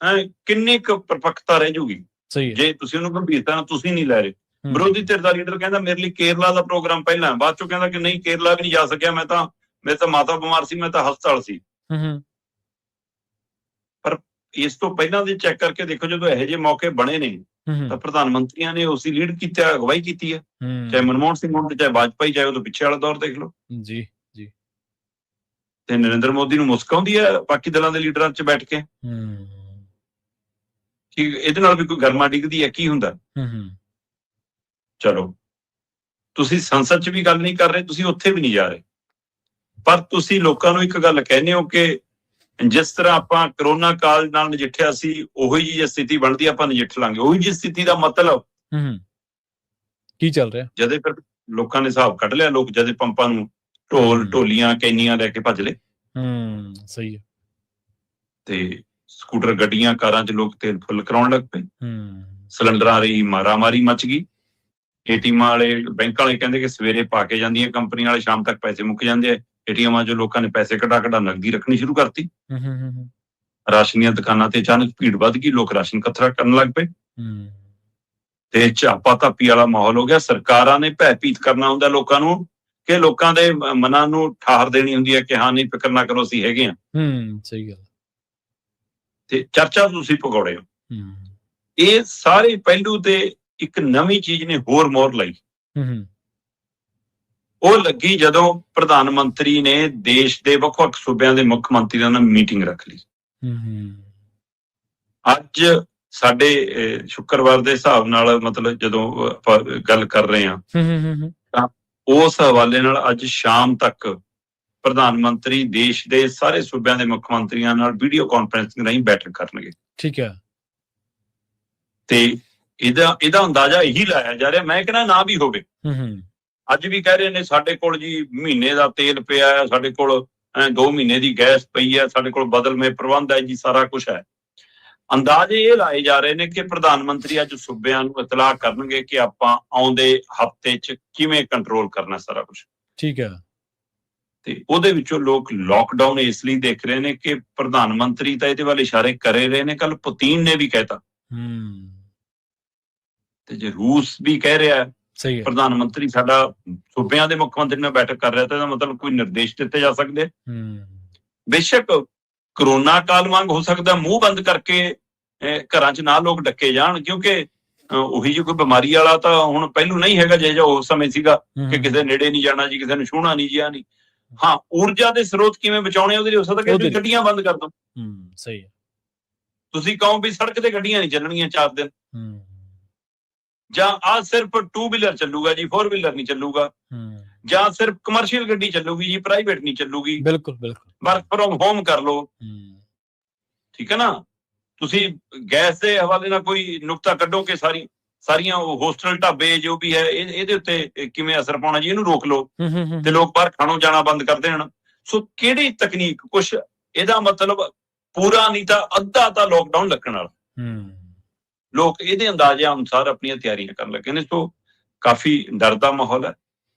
ਕਿੰਨੀ ਕੁ ਪਰਪੱਕਤਾ ਰਹਿ ਜੂਗੀ ਜੇ ਤੁਸੀਂ ਉਹਨੂੰ ਗੰਭੀਰਤਾ ਨਾਲ ਤੁਸੀਂ ਨਹੀਂ ਲੈ ਰਹੇ। ਵਿਰੋਧੀ ਧਿਰ ਦਾ ਲੀਡਰ ਕਹਿੰਦਾ ਮੇਰੇ ਲਈ ਕੇਰਲਾ ਦਾ ਪ੍ਰੋਗਰਾਮ ਪਹਿਲਾਂ, ਬਾਅਦ ਚੋਂ ਕਹਿੰਦਾ ਕਿ ਨਹੀਂ ਕੇਰਲਾ ਵੀ ਨਹੀਂ ਜਾ ਸਕਿਆ, ਮੇਰੇ ਤਾਂ ਮਾਤਾ ਬਿਮਾਰ ਸੀ, ਮੈਂ ਤਾਂ ਹਸਪਤਾਲ ਸੀ। ਪਰ ਇਸ ਤੋਂ ਪਹਿਲਾਂ ਦੇ ਚੈੱਕ ਕਰਕੇ ਦੇਖੋ, ਜਦੋਂ ਇਹੋ ਜਿਹੇ ਮੌਕੇ ਬਣੇ ਨੇ ਤਾਂ ਪ੍ਰਧਾਨ ਮੰਤਰੀਆਂ ਨੇ ਉਸੇ ਲੀਡ ਕੀਤਾ, ਅਗਵਾਈ ਕੀਤੀ ਹੈ, ਚਾਹੇ ਮਨਮੋਹਨ ਸਿੰਘ ਹੋਣ, ਚਾਹੇ ਵਾਜਪਾਈ, ਚਾਹੇ ਉਹਦੇ ਪਿੱਛੇ ਵਾਲਾ ਦੌਰ ਦੇਖ ਲਓ ਜੀ। ਤੇ ਨਰਿੰਦਰ ਮੋਦੀ ਨੂੰ ਮੁਸਕ ਆਉਂਦੀ ਹੈ ਬਾਕੀ ਦਲਾਂ ਦੇ ਲੀਡਰਾਂ 'ਚ ਬੈਠ ਕੇ ਕਿ ਇਹਦੇ ਨਾਲ ਵੀ ਕੋਈ ਗਰਮਾ ਡਿੱਗਦੀ ਹੈ, ਕੀ ਹੁੰਦਾ? ਚਲੋ ਤੁਸੀਂ ਸੰਸਦ 'ਚ ਵੀ ਗੱਲ ਨਹੀਂ ਕਰ ਰਹੇ, ਤੁਸੀਂ ਉੱਥੇ ਵੀ ਨਹੀਂ ਜਾ ਰਹੇ, ਪਰ ਤੁਸੀਂ ਲੋਕਾਂ ਨੂੰ ਇੱਕ ਗੱਲ ਕਹਿੰਦੇ ਹੋ ਕਿ ਜਿਸ ਤਰ੍ਹਾਂ ਆਪਾਂ ਕਰੋਨਾ ਕਾਲ ਨਾਲ ਨਜਿੱਠਿਆ ਸੀ, ਉਹੀ ਜਿਹੀ ਸਥਿਤੀ ਬਣਦੀ ਆਪਾਂ ਨਜਿੱਠ ਲਾਂਗੇ। ਉਹੀ ਜਿਹੀ ਸਥਿਤੀ ਦਾ ਮਤਲਬ ਕੀ ਚੱਲ ਰਿਹਾ? ਜਦੇ ਫਿਰ ਲੋਕਾਂ ਨੇ ਹਿਸਾਬ ਕੱਢ ਲਿਆ, ਲੋਕ ਜਦੇ ਪੰਪਾਂ ਨੂੰ ਢੋਲੀਆਂ ਕੈਨੀਆਂ ਲੈ ਕੇ ਭੱਜ ਲਏ। ਸਹੀ ਹੈ। ਤੇ ਸਕੂਟਰ, ਗੱਡੀਆਂ, ਕਾਰਾਂ 'ਚ ਲੋਕ ਤੇਲ ਫੁੱਲ ਕਰਾਉਣ ਲੱਗ ਪਏ। ਸਿਲੰਡਰਾਂ ਰਹੀ ਮਾਰਾਮਾਰੀ ਮਚ ਗਈ। ਏਟੀਐਮਾਂ ਵਾਲੇ, ਬੈਂਕਾਂ ਵਾਲੇ ਕਹਿੰਦੇ ਕਿ ਸਵੇਰੇ ਪਾ ਕੇ ਜਾਂਦੀਆਂ ਕੰਪਨੀਆਂ ਵਾਲੇ, ਸ਼ਾਮ ਤੱਕ ਪੈਸੇ ਮੁੱਕ ਜਾਂਦੇ ਆ। ਏਟੀਐਮਾਂ 'ਚ ਲੋਕਾਂ ਨੇ ਪੈਸੇ ਕਢਾ ਨਕਦੀ ਰੱਖਣੀ ਸ਼ੁਰੂ ਕਰਤੀ। ਰਾਸ਼ਨ ਦੀਆਂ ਦੁਕਾਨਾਂ ਤੇ ਅਚਾਨਕ ਭੀੜ ਵੱਧ ਗਈ, ਲੋਕ ਰਾਸ਼ਨ ਇਕੱਠਾ ਕਰਨ ਲੱਗ ਪਏ ਤੇ ਝਾਪਾ ਧਾਪੀ ਵਾਲਾ ਮਾਹੌਲ ਹੋ ਗਿਆ। ਸਰਕਾਰਾਂ ਨੇ ਭੈਭੀਤ ਕਰਨਾ ਹੁੰਦਾ ਲੋਕਾਂ ਨੂੰ, ਕਿ ਲੋਕਾਂ ਦੇ ਮਨਾਂ ਨੂੰ ਠਾਹਰ ਦੇਣੀ ਹੁੰਦੀ ਹੈ ਕਿ ਹਾਂ ਨਹੀਂ, ਫਿਕਰ ਨਾ ਕਰੋ, ਅਸੀਂ ਹੈਗੇ ਹਾਂ। ਸਹੀ ਗੱਲ। ਤੇ ਚਰਚਾ ਤੁਸੀਂ ਪਕੌੜੇ ਹੋ। ਇਹ ਸਾਰੇ ਪਹਿਲੂ ਤੇ ਇੱਕ ਨਵੀਂ ਚੀਜ਼ ਨੇ ਹੋਰ ਮੋਹਰ ਲਾਈ। ਉਹ ਲੱਗੀ ਜਦੋਂ ਪ੍ਰਧਾਨ ਮੰਤਰੀ ਨੇ ਦੇਸ਼ ਦੇ ਵੱਖ-ਵੱਖ ਸੂਬਿਆਂ ਦੇ ਮੁੱਖ ਮੰਤਰੀਆਂ ਨਾਲ ਮੀਟਿੰਗ ਰੱਖ ਲਈ। ਅੱਜ ਸਾਡੇ ਸ਼ੁੱਕਰਵਾਰ ਦੇ ਹਿਸਾਬ ਨਾਲ, ਮਤਲਬ ਜਦੋਂ ਆਪਾਂ ਗੱਲ ਕਰ ਰਹੇ ਹਾਂ, ਤਾਂ ਉਸ ਹਵਾਲੇ ਨਾਲ ਅੱਜ ਸ਼ਾਮ ਤੱਕ ਪ੍ਰਧਾਨ ਮੰਤਰੀ ਦੇਸ਼ ਦੇ ਸਾਰੇ ਸੂਬਿਆਂ ਦੇ ਮੁੱਖ ਮੰਤਰੀਆਂ ਨਾਲ ਵੀਡੀਓ ਕਾਨਫਰੰਸਿੰਗ ਰਾਹੀਂ ਬੈਠਕ ਕਰਨਗੇ। ਠੀਕ ਹੈ। ਤੇ ਇਹਦਾ ਅੰਦਾਜ਼ਾ ਇਹੀ ਲਾਇਆ ਜਾ ਰਿਹਾ, ਮੈਂ ਕਹਿੰਦਾ ਨਾ ਵੀ ਹੋਵੇ। ਅੱਜ ਵੀ ਕਹਿ ਰਹੇ ਨੇ ਸਾਡੇ ਕੋਲ ਜੀ ਮਹੀਨੇ ਦਾ ਤੇਲ ਪਿਆ ਹੈ, ਸਾਡੇ ਕੋਲ 2 ਮਹੀਨੇ ਦੀ ਗੈਸ ਪਈ ਹੈ, ਸਾਡੇ ਕੋਲ ਬਦਲਵੇਂ ਪ੍ਰਬੰਧ ਹੈ ਜੀ, ਸਾਰਾ ਕੁਝ ਹੈ। ਅੰਦਾਜ਼ੇ ਇਹ ਲਾਏ ਜਾ ਰਹੇ ਨੇ ਕਿ ਪ੍ਰਧਾਨ ਮੰਤਰੀ ਅੱਜ ਸੂਬਿਆਂ ਨੂੰ ਇਤਲਾਹ ਕਰਨਗੇ ਕਿ ਆਪਾਂ ਆਉਂਦੇ ਹਫ਼ਤੇ 'ਚ ਕਿਵੇਂ ਕੰਟਰੋਲ ਕਰਨਾ ਸਾਰਾ ਕੁਝ। ਠੀਕ ਹੈ। ਤੇ ਉਹਦੇ ਵਿੱਚੋਂ ਲੋਕ ਲੋਕਡਾਊਨ ਇਸ ਲਈ ਦੇਖ ਰਹੇ ਨੇ ਕਿ ਪ੍ਰਧਾਨ ਮੰਤਰੀ ਤਾਂ ਇਹਦੇ ਵੱਲ ਇਸ਼ਾਰੇ ਕਰੇ ਰਹੇ ਨੇ, ਕੱਲ ਪੁਤਿਨ ਨੇ ਵੀ ਕਹਿਤਾ। ਤੇ ਜੇ ਰੂਸ ਵੀ ਕਹਿ ਰਿਹਾ ਸਹੀ ਹੈ, ਪ੍ਰਧਾਨ ਮੰਤਰੀ ਸਾਡਾ ਸੂਬਿਆਂ ਦੇ ਮੁੱਖ ਮੰਤਰੀ ਨਾਲ ਬੈਠਕ ਕਰ ਰਿਹਾ, ਤਾਂ ਇਹਦਾ ਮਤਲਬ ਕੋਈ ਨਿਰਦੇਸ਼ ਦਿੱਤੇ ਜਾ ਸਕਦੇ। ਬੇਸ਼ੱਕ ਕਰੋਨਾ ਕਾਲ ਵਾਂਗ ਹੋ ਸਕਦਾ ਮੂੰਹ ਬੰਦ ਕਰਕੇ ਘਰਾਂ 'ਚ ਨਾ ਲੋਕ ਡੱਕੇ ਜਾਣ, ਕਿਉਂਕਿ ਉਹੀ ਜਿਹੀ ਕੋਈ ਬਿਮਾਰੀ ਵਾਲਾ ਤਾਂ ਹੁਣ ਪਹਿਲੂ ਨਹੀਂ ਹੈਗਾ ਜਿਹੋ ਜਿਹਾ ਉਸ ਸਮੇਂ ਸੀਗਾ ਕਿ ਕਿਸੇ ਨੇੜੇ ਨਹੀਂ ਜਾਣਾ ਜੀ, ਕਿਸੇ ਨੂੰ ਛੂਹਣਾ ਨਹੀਂ, ਜਿਆ ਨਹੀਂ। ਹਾਂ, ਊਰਜਾ ਦੇ ਸਰੋਤ ਕਿਵੇਂ ਬਚਾਉਣੇ, ਉਹਦੇ ਲਈ ਹੋ ਸਕਦਾ ਕਿ ਗੱਡੀਆਂ ਬੰਦ ਕਰ ਦੋ। ਸਹੀ ਹੈ। ਤੁਸੀਂ ਕਹੋ ਵੀ ਸੜਕ ਤੇ ਗੱਡੀਆਂ ਨਹੀਂ ਚੱਲਣਗੀਆਂ 4 ਦਿਨ, ਜਾਂ ਆ ਸਿਰਫ 2 ਵੀਲਰ ਚੱਲੂਗਾ ਜੀ, 4 ਵੀਲਰ ਨਹੀਂ ਚੱਲੂਗਾ, ਜਾਂ ਸਿਰਫ ਕਮਰਸ਼ੀਅਲ ਗੱਡੀ ਚੱਲੂਗੀ ਜੀ, ਪ੍ਰਾਈਵੇਟ ਨਹੀਂ ਚੱਲੂਗੀ। ਬਿਲਕੁਲ ਬਿਲਕੁਲ। ਵਰਕ ਫਰੋਮ ਹੋਮ ਕਰ ਲਓ। ਠੀਕ ਹੈ ਨਾ। ਤੁਸੀਂ ਗੈਸ ਦੇ ਹਵਾਲੇ ਨਾਲ ਕੋਈ ਨੁਕਤਾ ਕੱਢੋ ਕਿ ਸਾਰੀਆਂ ਹੋਸਟਲ, ਢਾਬੇ ਜੋ ਵੀ ਹੈ, ਇਹਦੇ ਉੱਤੇ ਕਿਵੇਂ ਅਸਰ ਪਾਉਣਾ ਜੀ, ਇਹਨੂੰ ਰੋਕ ਲਓ ਤੇ ਲੋਕ ਬਾਹਰ ਖਾਣੋਂ ਜਾਣਾ ਬੰਦ ਕਰ ਦੇਣ। ਸੋ ਕਿਹੜੀ ਤਕਨੀਕ, ਕੁਛ ਇਹਦਾ ਮਤਲਬ ਪੂਰਾ ਨਹੀਂ ਤਾਂ ਅੱਧਾ ਤਾਂ ਲੋਕਡਾਊਨ ਲੱਗਣ ਵਾਲਾ। ਲੋਕ ਇਹਦੇ ਅੰਦਾਜ਼ਿਆਂ ਅਨੁਸਾਰ ਆਪਣੀਆਂ ਤਿਆਰੀਆਂ ਕਰਨ ਲੱਗੇ ਨੇ। ਸੋ ਕਾਫੀ ਡਰ ਦਾ ਮਾਹੌਲ ਹੈ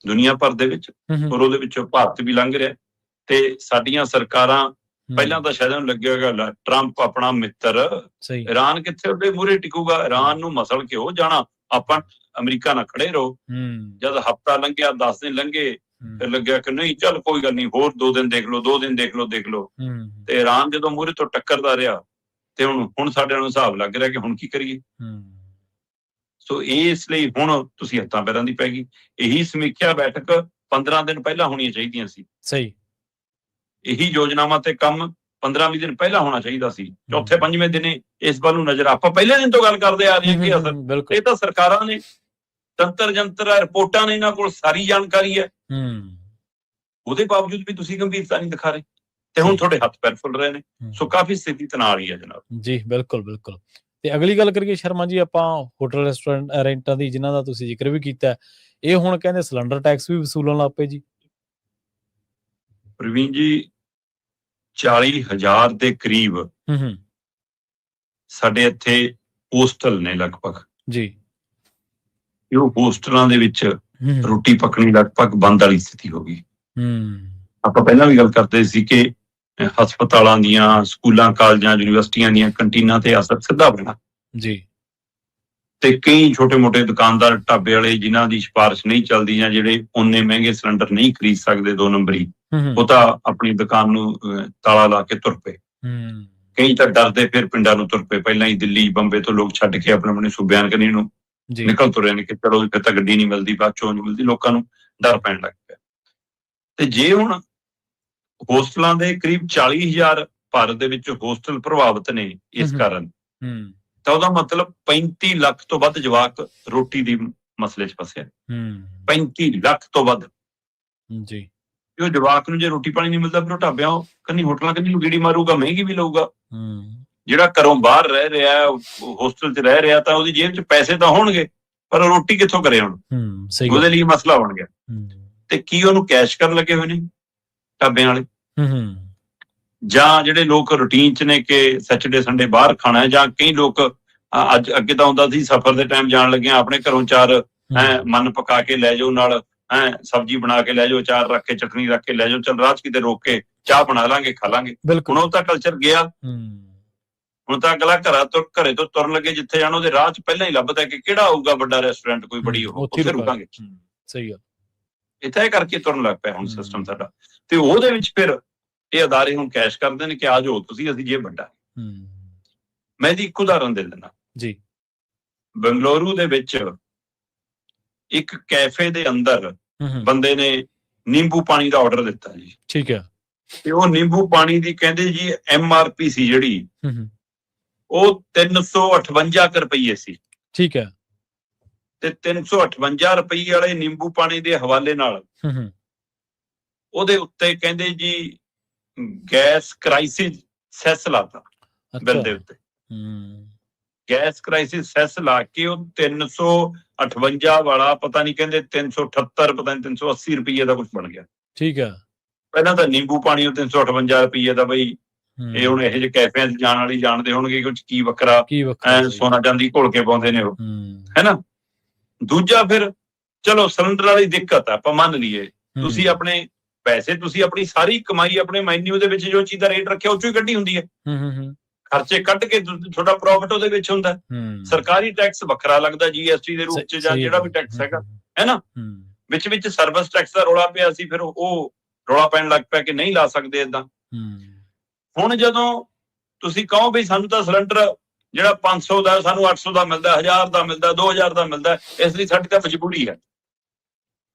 ਦੁਨੀਆ ਭਰ ਦੇ ਵਿੱਚ, ਔਰ ਉਹਦੇ ਵਿੱਚੋਂ ਭਾਰਤ ਵੀ ਲੰਘ ਰਿਹਾ। ਤੇ ਸਾਡੀਆਂ ਸਰਕਾਰਾਂ, ਪਹਿਲਾਂ ਤਾਂ ਸ਼ਾਇਦ ਉਹਨੂੰ ਲੱਗਿਆ ਹੋਏਗਾ ਟਰੰਪ ਆਪਣਾ ਮਿੱਤਰ, ਇਰਾਨ ਕਿੱਥੇ ਉਹਦੇ ਮੂਹਰੇ ਟਿਕੂਗਾ, ਇਰਾਨ ਨੂੰ ਮਸਲ ਕੇ ਹੋ ਜਾਣਾ, ਆਪਾਂ ਅਮਰੀਕਾ ਨਾਲ ਖੜੇ ਰਹੋ। ਜਦ ਹਫ਼ਤਾ ਲੰਘਿਆ, 10 ਦਿਨ ਲੰਘੇ, ਫਿਰ ਲੱਗਿਆ ਕਿ ਨਹੀਂ ਚੱਲ ਕੋਈ ਗੱਲ ਨਹੀਂ, ਹੋਰ 2 ਦਿਨ ਦੇਖ ਲਓ, 2 ਦਿਨ ਦੇਖ ਲਓ। ਤੇ ਇਰਾਨ ਜਦੋਂ ਮੂਹਰੇ ਤੋਂ ਟੱਕਰਦਾ ਰਿਹਾ, ਤੇ ਹੁਣ ਸਾਡੇ ਨੂੰ ਹਿਸਾਬ ਲੱਗ ਰਿਹਾ ਕਿ ਹੁਣ ਕੀ ਕਰੀਏ। ਸੋ ਇਸ ਲਈ ਹੁਣ ਤੁਸੀਂ ਹੱਥਾਂ ਪੈਰਾਂ ਦੀ ਪੈ ਗਈ। ਇਹੀ ਸਮੀਖਿਆ ਬੈਠਕ 15 ਦਿਨ ਪਹਿਲਾਂ ਹੋਣੀਆਂ ਚਾਹੀਦੀਆਂ ਸੀ। ਸਹੀ। ਇਹੀ ਯੋਜਨਾਵਾਂ ਤੇ ਕੰਮ 15-20 ਦਿਨ ਪਹਿਲਾਂ ਹੋਣਾ ਚਾਹੀਦਾ ਸੀ। ਚੌਥੇ 5ਵੇਂ ਦਿਨੇ ਇਸ ਵੱਲ ਨੂੰ ਨਜ਼ਰ, ਆਪਾਂ ਪਹਿਲੇ ਦਿਨ ਤੋਂ ਗੱਲ ਕਰਦੇ ਆ ਰਹੇ ਹਾਂ ਕਿ ਅਸਰ, ਇਹ ਤਾਂ ਸਰਕਾਰਾਂ ਨੇ ਤੰਤਰ ਜੰਤਰ, ਰਿਪੋਰਟਾਂ ਨੇ, ਇਹਨਾਂ ਕੋਲ ਸਾਰੀ ਜਾਣਕਾਰੀ ਹੈ। ਉਹਦੇ ਬਾਵਜੂਦ ਵੀ ਤੁਸੀਂ ਗੰਭੀਰਤਾ ਨਹੀਂ ਦਿਖਾ ਰਹੇ, ਤੇ ਹੁਣ ਤੁਹਾਡੇ ਹੱਥ ਪੈਰ ਫੁੱਲ ਰਹੇ ਨੇ। ਸੋ ਕਾਫੀ ਸਥਿਤੀ ਤਣਾਅ ਵਾਲੀ ਹੈ ਜਨਾਬ ਜੀ। ਬਿਲਕੁਲ ਬਿਲਕੁਲ। ਤੇ ਅਗਲੀ ਗੱਲ ਕਰੀਏ ਸ਼ਰਮਾ ਜੀ, ਆਪਾਂ ਹੋਟਲ ਰੈਸਟੋਰੈਂਟਾਂ ਦੀ, ਜਿਨ੍ਹਾਂ ਦਾ ਤੁਸੀਂ ਜ਼ਿਕਰ ਵੀ ਕੀਤਾ, ਇਹ ਹੁਣ ਕਹਿੰਦੇ ਸਿਲੰਡਰ ਟੈਕਸ ਵੀ ਵਸੂਲਣ ਲੱਗ ਪਏ ਜੀ। ਪ੍ਰਵੀਨ ਜੀ, 40,000 ਦੇ ਕਰੀਬ ਸਾਡੇ ਇੱਥੇ ਹੋਸਟਲ ਨੇ ਲਗਭਗ ਜੀ। ਉਹ ਹੋਸਟਲਾਂ ਦੇ ਵਿੱਚ ਰੋਟੀ ਪੱਕਣੀ ਲਗਭਗ ਬੰਦ ਵਾਲੀ ਸਥਿਤੀ ਹੋ ਗਈ। ਆਪਾਂ ਪਹਿਲਾਂ ਵੀ ਗੱਲ ਕਰਦੇ ਸੀ ਕਿ ਹਸਪਤਾਲਾਂ ਦੀਆਂ, ਸਕੂਲਾਂ, ਕਾਲਜਾਂ, ਯੂਨੀਵਰਸਿਟੀਆਂ ਦੀਆਂ ਕੰਟੀਨਾਂ ਤੇ ਅਸਰ ਸਿੱਧਾ ਪੈਣਾ ਜੀ। ਤੇ ਕਈ ਛੋਟੇ-ਮੋਟੇ ਦੁਕਾਨਦਾਰ, ਢਾਬੇ ਵਾਲੇ, ਜਿਨ੍ਹਾਂ ਦੀ ਸਿਫਾਰਿਸ਼ ਨਹੀਂ ਚੱਲਦੀ, ਜਾਂ ਜਿਹੜੇ ਓਨੇ ਮਹਿੰਗੇ ਸਿਲੰਡਰ ਨਹੀਂ ਖਰੀਦ ਸਕਦੇ 2 ਨੰਬਰੀ, ਉਹ ਤਾਂ ਆਪਣੀ ਦੁਕਾਨ ਨੂੰ ਤਾਲਾ ਲਾ ਕੇ ਤੁਰ ਪਏ। ਕਈ ਤਾਂ ਡਰਦੇ ਫਿਰ ਪਿੰਡਾਂ ਨੂੰ ਤੁਰ ਪਏ। ਪਹਿਲਾਂ ਹੀ ਦਿੱਲੀ, ਬੰਬੇ ਤੋਂ ਲੋਕ ਛੱਡ ਕੇ ਆਪਣੇ ਸੂਬਿਆਂ ਕਨੀ ਨੂੰ ਨਿਕਲ ਤੁਰੇ ਨੇ ਕਿ ਚਲੋ ਫਿਰ ਤਾਂ ਗੱਡੀ ਨਹੀਂ ਮਿਲਦੀ, ਬਾਅਦ ਚੋਂ ਨਹੀਂ ਮਿਲਦੀ। ਲੋਕਾਂ ਨੂੰ ਡਰ ਪੈਣ ਲੱਗ ਪਿਆ। ਤੇ ਜੇ ਹੁਣ ਹੋਸਟਲਾਂ ਦੇ ਕਰੀਬ 40,000 ਭਾਰਤ ਦੇ ਵਿੱਚ ਹੋਸਟਲ ਪ੍ਰਭਾਵਿਤ ਨੇ ਇਸ ਕਾਰਨ, ਤਾਂ ਉਹਦਾ ਮਤਲਬ 35 ਲੱਖ ਤੋਂ ਵੱਧ ਜਵਾਕ ਰੋਟੀ ਦੀ ਮਸਲੇ 'ਚ ਫਸਿਆ। 35 ਹੂੰ ਲੱਖ ਤੋਂ ਵੱਧ। ਜੀ ਤੇ ਉਹ ਜਵਾਕ ਨੂੰ ਜੇ ਰੋਟੀ ਪਾਣੀ ਨਹੀਂ ਮਿਲਦਾ ਫਿਰ ਉਹ ਢਾਬਿਆਂ ਕੰਨੀ ਹੋਟਲਾਂ ਕੰਨੀ ਨੂੰ ਗੇੜੀ ਮਾਰੂਗਾ, ਮਹਿੰਗੀ ਵੀ ਲਊਗਾ। ਹੂੰ ਜਿਹੜਾ ਘਰੋਂ ਬਾਹਰ ਰਹਿ ਰਿਹਾ, ਹੋਸਟਲ 'ਚ ਰਹਿ ਰਿਹਾ, ਤਾਂ ਉਹਦੀ ਜੇਬ 'ਚ ਪੈਸੇ ਤਾਂ ਹੋਣਗੇ ਪਰ ਉਹ ਰੋਟੀ ਕਿੱਥੋਂ ਕਰੇ ਹੁਣ? ਸਹੀ ਉਹਦੇ ਗੱਲ ਲਈ ਮਸਲਾ ਬਣ ਗਿਆ। ਹੂੰ ਤੇ ਕੀ ਉਹਨੂੰ ਕੈਸ਼ ਕਰਨ ਲੱਗੇ ਹੋਏ ਨੇ ਢਾਬਿਆਂ ਵਾਲੇ, ਹੂੰ ਜਾਂ ਜਿਹੜੇ ਲੋਕ ਰੂਟੀਨ 'ਚ ਨੇ ਕਿ ਸੈਚਰਡੇ ਸੰਡੇ ਬਾਹਰ ਖਾਣਾ ਹੈ, ਜਾਂ ਕਈ ਲੋਕ ਅੱਜ ਅੱਗੇ ਤਾਂ ਹੁੰਦਾ ਸੀ ਸਫ਼ਰ ਦੇ ਟਾਈਮ ਜਾਣ ਲੱਗਿਆ ਆਪਣੇ ਘਰੋਂ 4 ਮਨ ਪਕਾ ਕੇ ਲੈ ਜਾਓ, ਨਾਲ ਸਬਜ਼ੀ ਬਣਾ ਕੇ ਲੈ ਜਾਓ, ਅਚਾਰ ਰੱਖ ਕੇ, ਚਟਨੀ ਰੱਖ ਕੇ ਲੈ ਜਾਓ, ਚੱਲ ਰਾਹ 'ਚ ਕਿਤੇ ਰੋਕ ਕੇ ਚਾਹ ਬਣਾ ਲਾਂਗੇ, ਖਾ ਲਾਂਗੇ। ਹੁਣ ਉਹ ਤਾਂ ਕਲਚਰ ਗਿਆ। ਹੁਣ ਤਾਂ ਅਗਲਾ ਘਰੇ ਤੋਂ ਤੁਰਨ ਲੱਗੇ ਜਿੱਥੇ ਜਾਣਾ ਉਹਦੇ ਰਾਹ 'ਚ ਪਹਿਲਾਂ ਹੀ ਲੱਭਦਾ ਕਿ ਕਿਹੜਾ ਆਊਗਾ ਵੱਡਾ ਰੈਸਟੋਰੈਂਟ, ਕੋਈ ਬੜੀ ਉੱਥੇ ਰੁਕਾਂਗੇ। ਸਹੀ ਗੱਲ। ਇੱਥੇ ਇਹ ਕਰਕੇ ਤੁਰਨ ਲੱਗ ਪਿਆ ਹੁਣ ਸਿਸਟਮ ਸਾਡਾ। ਤੇ ਉਹਦੇ ਵਿੱਚ ਫਿਰ ਇਹ ਅਦਾਰੇ ਹੁਣ ਕੈਸ਼ ਕਰਦੇ ਨੇ ਕਿ ਆ ਜਾਓ ਤੁਸੀਂ, ਅਸੀਂ ਜੇ ਵੱਡਾ। ਮੈਂ ਇਹਦੀ ਇੱਕ ਉਦਾਹਰਨ ਦੇ ਦਿੰਦਾ ਜੀ। ਬੰਗਲੁਰੂ ਦੇ ਵਿੱਚ ਇੱਕ ਕੈਫੇ ਦੇ ਅੰਦਰ ਬੰਦੇ ਨੇ ਨਿੰਬੂ ਪਾਣੀ ਦਾ ਆਰਡਰ ਦਿੱਤਾ ਜੀ। ਠੀਕ ਹੈ। ਤੇ ਉਹ ਨਿੰਬੂ ਪਾਣੀ ਦੀ ਕਹਿੰਦੇ ਜੀ MRP ਸੀ ਜਿਹੜੀ, ਉਹ 358 ਰੁਪਈਏ ਸੀ। ਠੀਕ ਹੈ। ਤੇ 358 ਰੁਪਈਏ ਵਾਲੇ ਨਿੰਬੂ ਪਾਣੀ ਦੇ ਹਵਾਲੇ ਨਾਲ ਉਹਦੇ ਉੱਤੇ ਕਹਿੰਦੇ ਜੀ ਗੈਸ ਕ੍ਰਾਈਸਿਸ ਸੈਸ ਲਾਤਾ ਬਿੱਲ ਦੇ ਉੱਤੇ। ਗੈਸ ਕ੍ਰਾਈਸਿਸ ਸੈਸ ਲਾ ਕੇ ਉਹ 358 ਵਾਲਾ ਪਤਾ ਨਹੀਂ ਕਹਿੰਦੇ 378, ਪਤਾ ਨਹੀਂ 380 ਰੁਪਈਏ ਦਾ ਕੁਝ ਬਣ ਗਿਆ। ਠੀਕ ਹੈ। ਪਹਿਲਾਂ ਤਾਂ ਨਿੰਬੂ ਪਾਣੀ ਉਹ 358 ਰੁਪਈਏ ਦਾ, ਬਈ ਇਹ ਹੁਣ ਇਹੋ ਜਿਹੇ ਕੈਫਿਆਂ 'ਚ ਜਾਣ ਵਾਲੀ ਜਾਣਦੇ ਹੋਣਗੇ ਕਿ ਕੀ ਵੱਖਰਾ ਸੋਨਾ ਚਾਂਦੀ ਘੋਲ ਕੇ ਪਾਉਂਦੇ ਨੇ ਉਹ, ਹੈਨਾ। ਦੂਜਾ ਫਿਰ ਚਲੋ ਸਿਲੰਡਰ ਵਾਲੀ ਦਿੱਕਤ ਆ, ਆਪਾਂ ਮੰਨ ਲਈਏ। ਤੁਸੀਂ ਆਪਣੇ ਪੈਸੇ, ਤੁਸੀਂ ਆਪਣੀ ਸਾਰੀ ਕਮਾਈ ਆਪਣੇ ਮੈਨਿਊ ਦੇ ਵਿੱਚ ਜੋ ਚੀਜ਼ ਦਾ ਰੇਟ ਰੱਖਿਆ ਉਹ ਚੋਂ ਹੀ ਕੱਢੀ ਹੁੰਦੀ ਹੈ। ਖਰਚੇ ਕੱਢ ਕੇ ਤੁਹਾਡਾ ਪ੍ਰੋਫਿਟ ਉਹਦੇ ਵਿੱਚ ਹੁੰਦਾ। ਸਰਕਾਰੀ ਟੈਕਸ ਵੱਖਰਾ ਲੱਗਦਾ GST ਦੇ ਰੂਪ 'ਚ, ਜਾਂ ਜਿਹੜਾ ਵੀ ਟੈਕਸ ਹੈਗਾ, ਹੈਨਾ। ਵਿੱਚ ਸਰਵਿਸ ਟੈਕਸ ਦਾ ਰੌਲਾ ਪਿਆ ਸੀ, ਫਿਰ ਉਹ ਰੌਲਾ ਪੈਣ ਲੱਗ ਪਿਆ ਕਿ ਨਹੀਂ ਲਾ ਸਕਦੇ ਏਦਾਂ। ਹੁਣ ਜਦੋਂ ਤੁਸੀਂ ਕਹੋ ਵੀ ਸਾਨੂੰ ਤਾਂ ਸਿਲੰਡਰ ਜਿਹੜਾ 500 ਦਾ ਸਾਨੂੰ 800 ਦਾ ਮਿਲਦਾ, 1000 ਦਾ ਮਿਲਦਾ, 2000 ਦਾ ਮਿਲਦਾ, ਇਸ ਲਈ ਸਾਡੀ ਤਾਂ ਮਜਬੂਰੀ ਹੈ।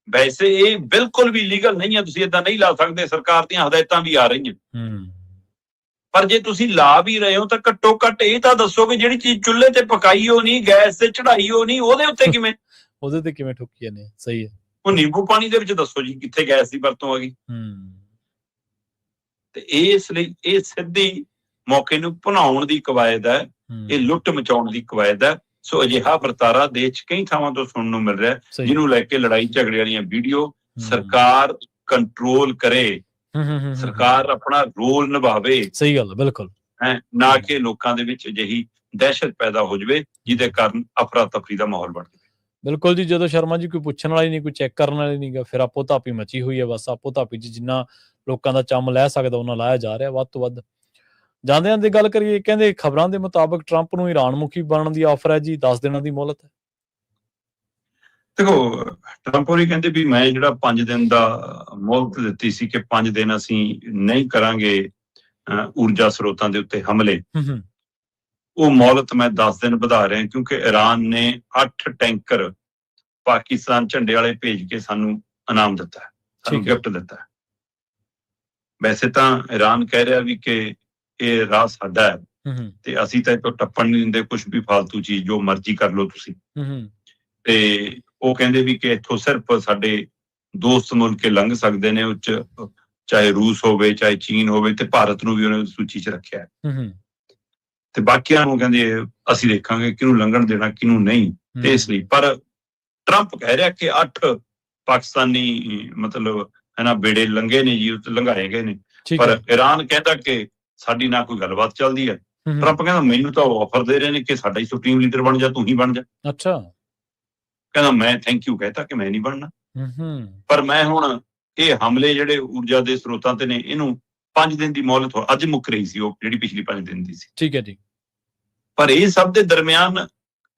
ਵੈਸੇ ਇਹ ਬਿਲਕੁਲ ਵੀ ਲੀਗਲ ਨਹੀਂ ਹੈ, ਤੁਸੀਂ ਏਦਾਂ ਨਹੀਂ ਲਾ ਸਕਦੇ, ਸਰਕਾਰ ਦੀਆਂ ਹਦਾਇਤਾਂ ਵੀ ਆ ਰਹੀਆਂ। ਪਰ ਜੇ ਤੁਸੀਂ ਲਾ ਵੀ ਰਹੇ ਹੋ ਤਾਂ ਘੱਟੋ ਘੱਟ ਇਹ ਤਾਂ ਦੱਸੋ ਕਿ ਜਿਹੜੀ ਚੀਜ਼ ਚੁੱਲ੍ਹੇ ਤੇ ਪਕਾਈ ਹੋ ਨਹੀਂ, ਗੈਸ ਤੇ ਚੜਾਈ ਹੋ ਨਹੀਂ, ਉਹਦੇ ਉੱਤੇ ਕਿਵੇਂ ਉਹਦੇ ਤੇ ਕਿਵੇਂ ਠੁੱਕੀਆਂ ਨੇ। ਸਹੀ ਹੈ। ਉਹ ਨਿੰਬੂ ਪਾਣੀ ਦੇ ਵਿੱਚ ਦੱਸੋ ਜੀ ਕਿੱਥੇ ਗੈਸ ਦੀ ਵਰਤੋਂ ਆ ਗਈ। ਤੇ ਇਸ ਲਈ ਇਹ ਸਿੱਧੀ ਮੌਕੇ ਨੂੰ ਭੁਨਾਉਣ ਦੀ ਕਵਾਇਦ ਹੈ, ਇਹ ਲੁੱਟ ਮਚਾਉਣ ਦੀ ਕਵਾਇਦ ਹੈ। ਸੋ ਅਜਿਹਾ ਵਰਤਾਰਾ ਦੇਸ਼ 'ਚ ਕਈ ਥਾਵਾਂ ਤੋਂ ਸੁਣਨ ਨੂੰ ਮਿਲ ਰਿਹਾ, ਜਿਹਨੂੰ ਲੈ ਕੇ ਲੜਾਈ ਝਗੜੇ ਵਾਲੀਆਂ ਵੀਡੀਓ ਸਰਕਾਰ ਕੰਟਰੋਲ ਕਰੇ, ਸਰਕਾਰ ਆਪਣਾ ਰੋਲ ਨਿਭਾਵੇ। ਸਹੀ ਗੱਲ ਹੈ, ਬਿਲਕੁਲ। ਨਾ ਕਿ ਲੋਕਾਂ ਦੇ ਵਿੱਚ ਅਜਿਹੀ ਦਹਿਸ਼ਤ ਪੈਦਾ ਹੋ ਜਾਵੇ ਜਿਹਦੇ ਕਾਰਨ ਅਫਰਾ ਤਫਰੀ ਦਾ ਮਾਹੌਲ ਬਣ ਜਾਵੇ। ਬਿਲਕੁਲ ਜੀ। ਜਦੋਂ ਸ਼ਰਮਾ ਜੀ ਕੋਈ ਪੁੱਛਣ ਵਾਲੀ ਨਹੀਂ, ਕੋਈ ਚੈੱਕ ਕਰਨ ਵਾਲੀ ਨਹੀਂ ਗਾ, ਫਿਰ ਆਪੋ ਧਾਪੀ ਮਚੀ ਹੋਈ ਹੈ। ਬਸ ਆਪੋ ਧਾਪੀ 'ਚ ਜਿੰਨਾ ਲੋਕਾਂ ਦਾ ਚੰਮ ਲੈ ਸਕਦਾ ਉਹਨਾਂ ਲਾਇਆ ਜਾ ਰਿਹਾ ਵੱਧ ਤੋਂ ਵੱਧ। ਜਾਂਦਿਆਂ ਦੀ ਗੱਲ ਕਰੀਏ, ਕਹਿੰਦੇ ਖਬਰਾਂ ਦੇ ਮੁਤਾਬਕ ਟਰੰਪ ਨੂੰ ਈਰਾਨ ਮੁਖੀ ਬਣਨ ਦੀ ਆਫਰ ਹੈ ਜੀ, 10 ਦਿਨਾਂ ਦੀ ਮੋਹਲਤ ਹੈ। ਦੇਖੋ, ਟਰੰਪ ਹੋਰੀ ਕਹਿੰਦੇ ਵੀ ਮੈਂ ਜਿਹੜਾ 5 ਦਿਨ ਦਾ ਮੋਹਲਤ ਦਿੱਤੀ ਸੀ ਕਿ 5 ਦਿਨ ਅਸੀਂ ਨਹੀਂ ਕਰਾਂਗੇ ਊਰਜਾ ਸਰੋਤਾਂ ਦੇ ਉੱਤੇ ਹਮਲੇ, ਉਹ ਮੋਹਲਤ ਮੈਂ 10 ਦਿਨ ਵਧਾ ਰਿਹਾ ਕਿਉਂਕਿ ਈਰਾਨ ਨੇ 8 ਟੈਂਕਰ ਪਾਕਿਸਤਾਨ ਝੰਡੇ ਵਾਲੇ ਭੇਜ ਕੇ ਸਾਨੂੰ ਇਨਾਮ ਦਿੱਤਾ, ਸਾਨੂੰ ਗਿਫਟ ਦਿੱਤਾ। ਵੈਸੇ ਤਾਂ ਈਰਾਨ ਕਹਿ ਰਿਹਾ ਵੀ ਕਿ ਇਹ ਰਾਹ ਸਾਡਾ ਹੈ ਤੇ ਅਸੀਂ ਤਾਂ ਇੱਥੋਂ ਟੱਪਣ ਨਹੀਂ ਦਿੰਦੇ, ਕੁਛ ਵੀ ਫਾਲਤੂ ਚੀਜ਼ ਜੋ ਮਰਜ਼ੀ ਕਰ ਲਓ ਤੁਸੀਂ। ਤੇ ਉਹ ਕਹਿੰਦੇ ਵੀ ਕਿ ਇੱਥੋਂ ਸਿਰਫ ਸਾਡੇ ਦੋਸਤ ਮੁਲਕ ਲੰਘ ਸਕਦੇ ਨੇ, ਉਹ 'ਚ ਚਾਹੇ ਰੂਸ ਹੋਵੇ, ਚਾਹੇ ਚੀਨ ਹੋਵੇ, ਤੇ ਭਾਰਤ ਨੂੰ ਵੀ ਉਹਨੇ ਸੂਚੀ 'ਚ ਰੱਖਿਆ। ਤੇ ਬਾਕੀਆਂ ਨੂੰ ਕਹਿੰਦੇ ਅਸੀਂ ਦੇਖਾਂਗੇ ਕਿਹਨੂੰ ਲੰਘਣ ਦੇਣਾ, ਕਿਹਨੂੰ ਨਹੀਂ। ਤੇ ਇਸ ਲਈ ਪਰ ਟਰੰਪ ਕਹਿ ਰਿਹਾ ਕਿ 8 ਪਾਕਿਸਤਾਨੀ ਮਤਲਬ ਬੇੜੇ ਲੰਘੇ ਨੇ ਜੀ, ਲੰਘਾਏ ਗਏ ਨੇ। ਪਰ ਈਰਾਨ ਕਹਿੰਦਾ ਕਿ ਸਾਡੀ ਨਾ ਕੋਈ ਗੱਲਬਾਤ ਚੱਲਦੀ ਹੈ। ਟਰੰਪ ਕਹਿੰਦਾ ਮੈਨੂੰ ਤਾਂ ਉਹ ਆਫਰ ਦੇ ਰਹੇ ਨੇ ਕਿ ਸਾਡਾ ਹੀ ਸੁਪਰੀਮ ਲੀਡਰ ਬਣ ਜਾ, ਤੂੰ ਹੀ ਬਣ ਜਾ। ਅੱਛਾ। ਕਹਿੰਦਾ ਮੈਂ ਥੈਂਕ ਯੂ ਕਹਿਤਾ ਕਿ ਮੈਂ ਨਹੀਂ ਬਣਨਾ, ਪਰ ਮੈਂ ਹੁਣ ਇਹ ਹਮਲੇ ਜਿਹੜੇ ਊਰਜਾ ਦੇ ਸਰੋਤਾਂ ਤੇ ਨੇ, ਇਹਨੂੰ 5 ਦਿਨ ਦੀ ਮੋਹਲਤ ਅੱਜ ਮੁੱਕ ਰਹੀ ਸੀ, ਉਹ ਜਿਹੜੀ ਪਿਛਲੀ 5 ਦਿਨ ਦੀ ਸੀ। ਠੀਕ ਹੈ ਜੀ। ਪਰ ਇਹ ਸਭ ਦੇ ਦਰਮਿਆਨ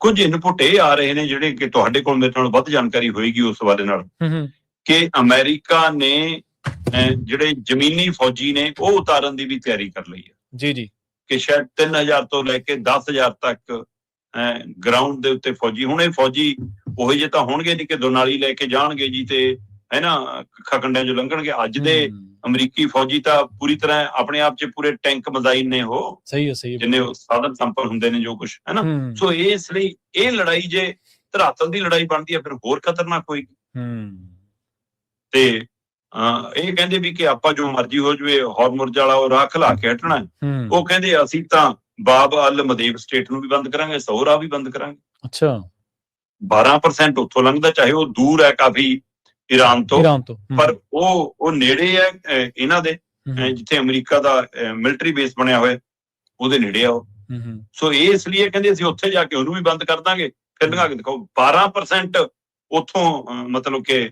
ਕੁਝ ਇਨਪੁਟ ਇਹ ਆ ਰਹੇ ਨੇ ਜਿਹੜੇ ਕਿ ਤੁਹਾਡੇ ਕੋਲ ਮੇਰੇ ਨਾਲ ਵੱਧ ਜਾਣਕਾਰੀ ਹੋਏਗੀ ਉਸ ਹਵਾਲੇ ਨਾਲ, ਕਿ ਅਮਰੀਕਾ ਨੇ ਜਿਹੜੇ ਜ਼ਮੀਨੀ ਫੌਜੀ ਨੇ ਉਹ ਉਤਾਰਨ ਦੀ ਵੀ ਤਿਆਰੀ ਕਰ ਲਈ ਹੈ। ਜੀ ਜੀ। ਕਿ ਸ਼ਾਇਦ 3000 ਤੋਂ ਲੈ ਕੇ 10000 ਤੱਕ ਗਰਾਊਂਡ ਦੇ ਉੱਤੇ ਫੌਜੀ। ਹੁਣ ਇਹ ਫੌਜੀ ਉਹੀ ਜਿਹੇ ਤਾਂ ਹੋਣਗੇ ਨਹੀਂ ਕਿ ਦੁਨਾਲੀ ਲੈ ਕੇ ਜਾਣਗੇ ਜੀ ਤੇ ਖਖੰਡਿਆਂ 'ਚ ਲੰਘਣਗੇ। ਅੱਜ ਦੇ ਅਮਰੀਕੀ ਫੌਜੀ ਤਾਂ ਪੂਰੀ ਤਰ੍ਹਾਂ ਆਪਣੇ ਆਪ 'ਚ ਪੂਰੇ ਟੈਂਕ ਮਜ਼ਾਈਲ ਨੇ, ਉਹ ਸਹੀ ਹੈ, ਸਹੀ ਜਿੰਨੇ ਸਾਧਨ ਸੰਪन्न ਹੁੰਦੇ ਨੇ, ਜੋ ਕੁਛ ਸੋ ਇਸ ਲਈ ਇਹ ਲੜਾਈ ਜੇ ਧਰਾਤਲ ਦੀ ਲੜਾਈ ਬਣਦੀ ਹੈ ਫਿਰ ਹੋਰ ਖਤਰਨਾਕ ਹੋਏਗੀ। ਤੇ ਇਹ ਕਹਿੰਦੇ ਵੀ ਕਿ ਆਪਾਂ ਜੋ ਮਰਜ਼ੀ ਹੋ ਜਾਵੇ, ਹੌਰਮੁਰਜ਼ ਵਾਲਾ ਉਹ ਰਾਹ ਖਿਲਾ ਕੇ ਹਟਣਾ। ਉਹ ਕਹਿੰਦੇ ਅਸੀਂ ਤਾਂ ਬਾਬ ਅਲ ਮਦੇਬ ਸਟੇਟ ਨੂੰ ਵੀ ਬੰਦ ਕਰਾਂਗੇ, ਸੌਰਾ ਵੀ ਬੰਦ ਕਰਾਂਗੇ। ਅੱਛਾ, 12% ਉੱਥੋਂ ਲੰਘਦਾ, ਚਾਹੇ ਉਹ ਦੂਰ ਹੈ ਕਾਫੀ ਈਰਾਨ ਤੋਂ, ਪਰ ਉਹ ਨੇੜੇ ਹੈ ਇਹਨਾਂ ਦੇ, ਜਿੱਥੇ ਅਮਰੀਕਾ ਦਾ ਮਿਲਟਰੀ ਬੇਸ ਬਣਿਆ ਹੋਇਆ ਉਹਦੇ ਨੇੜੇ ਆ ਉਹ। ਸੋ ਇਹ ਇਸ ਲਈ ਕਹਿੰਦੇ ਅਸੀਂ ਉੱਥੇ ਜਾ ਕੇ ਉਹਨੂੰ ਵੀ ਬੰਦ ਕਰ ਦਾਂਗੇ। ਫਿਰ ਲਗਾ ਕੇ ਦਿਖਾਓ 12% ਉੱਥੋਂ ਮਤਲਬ ਕਿ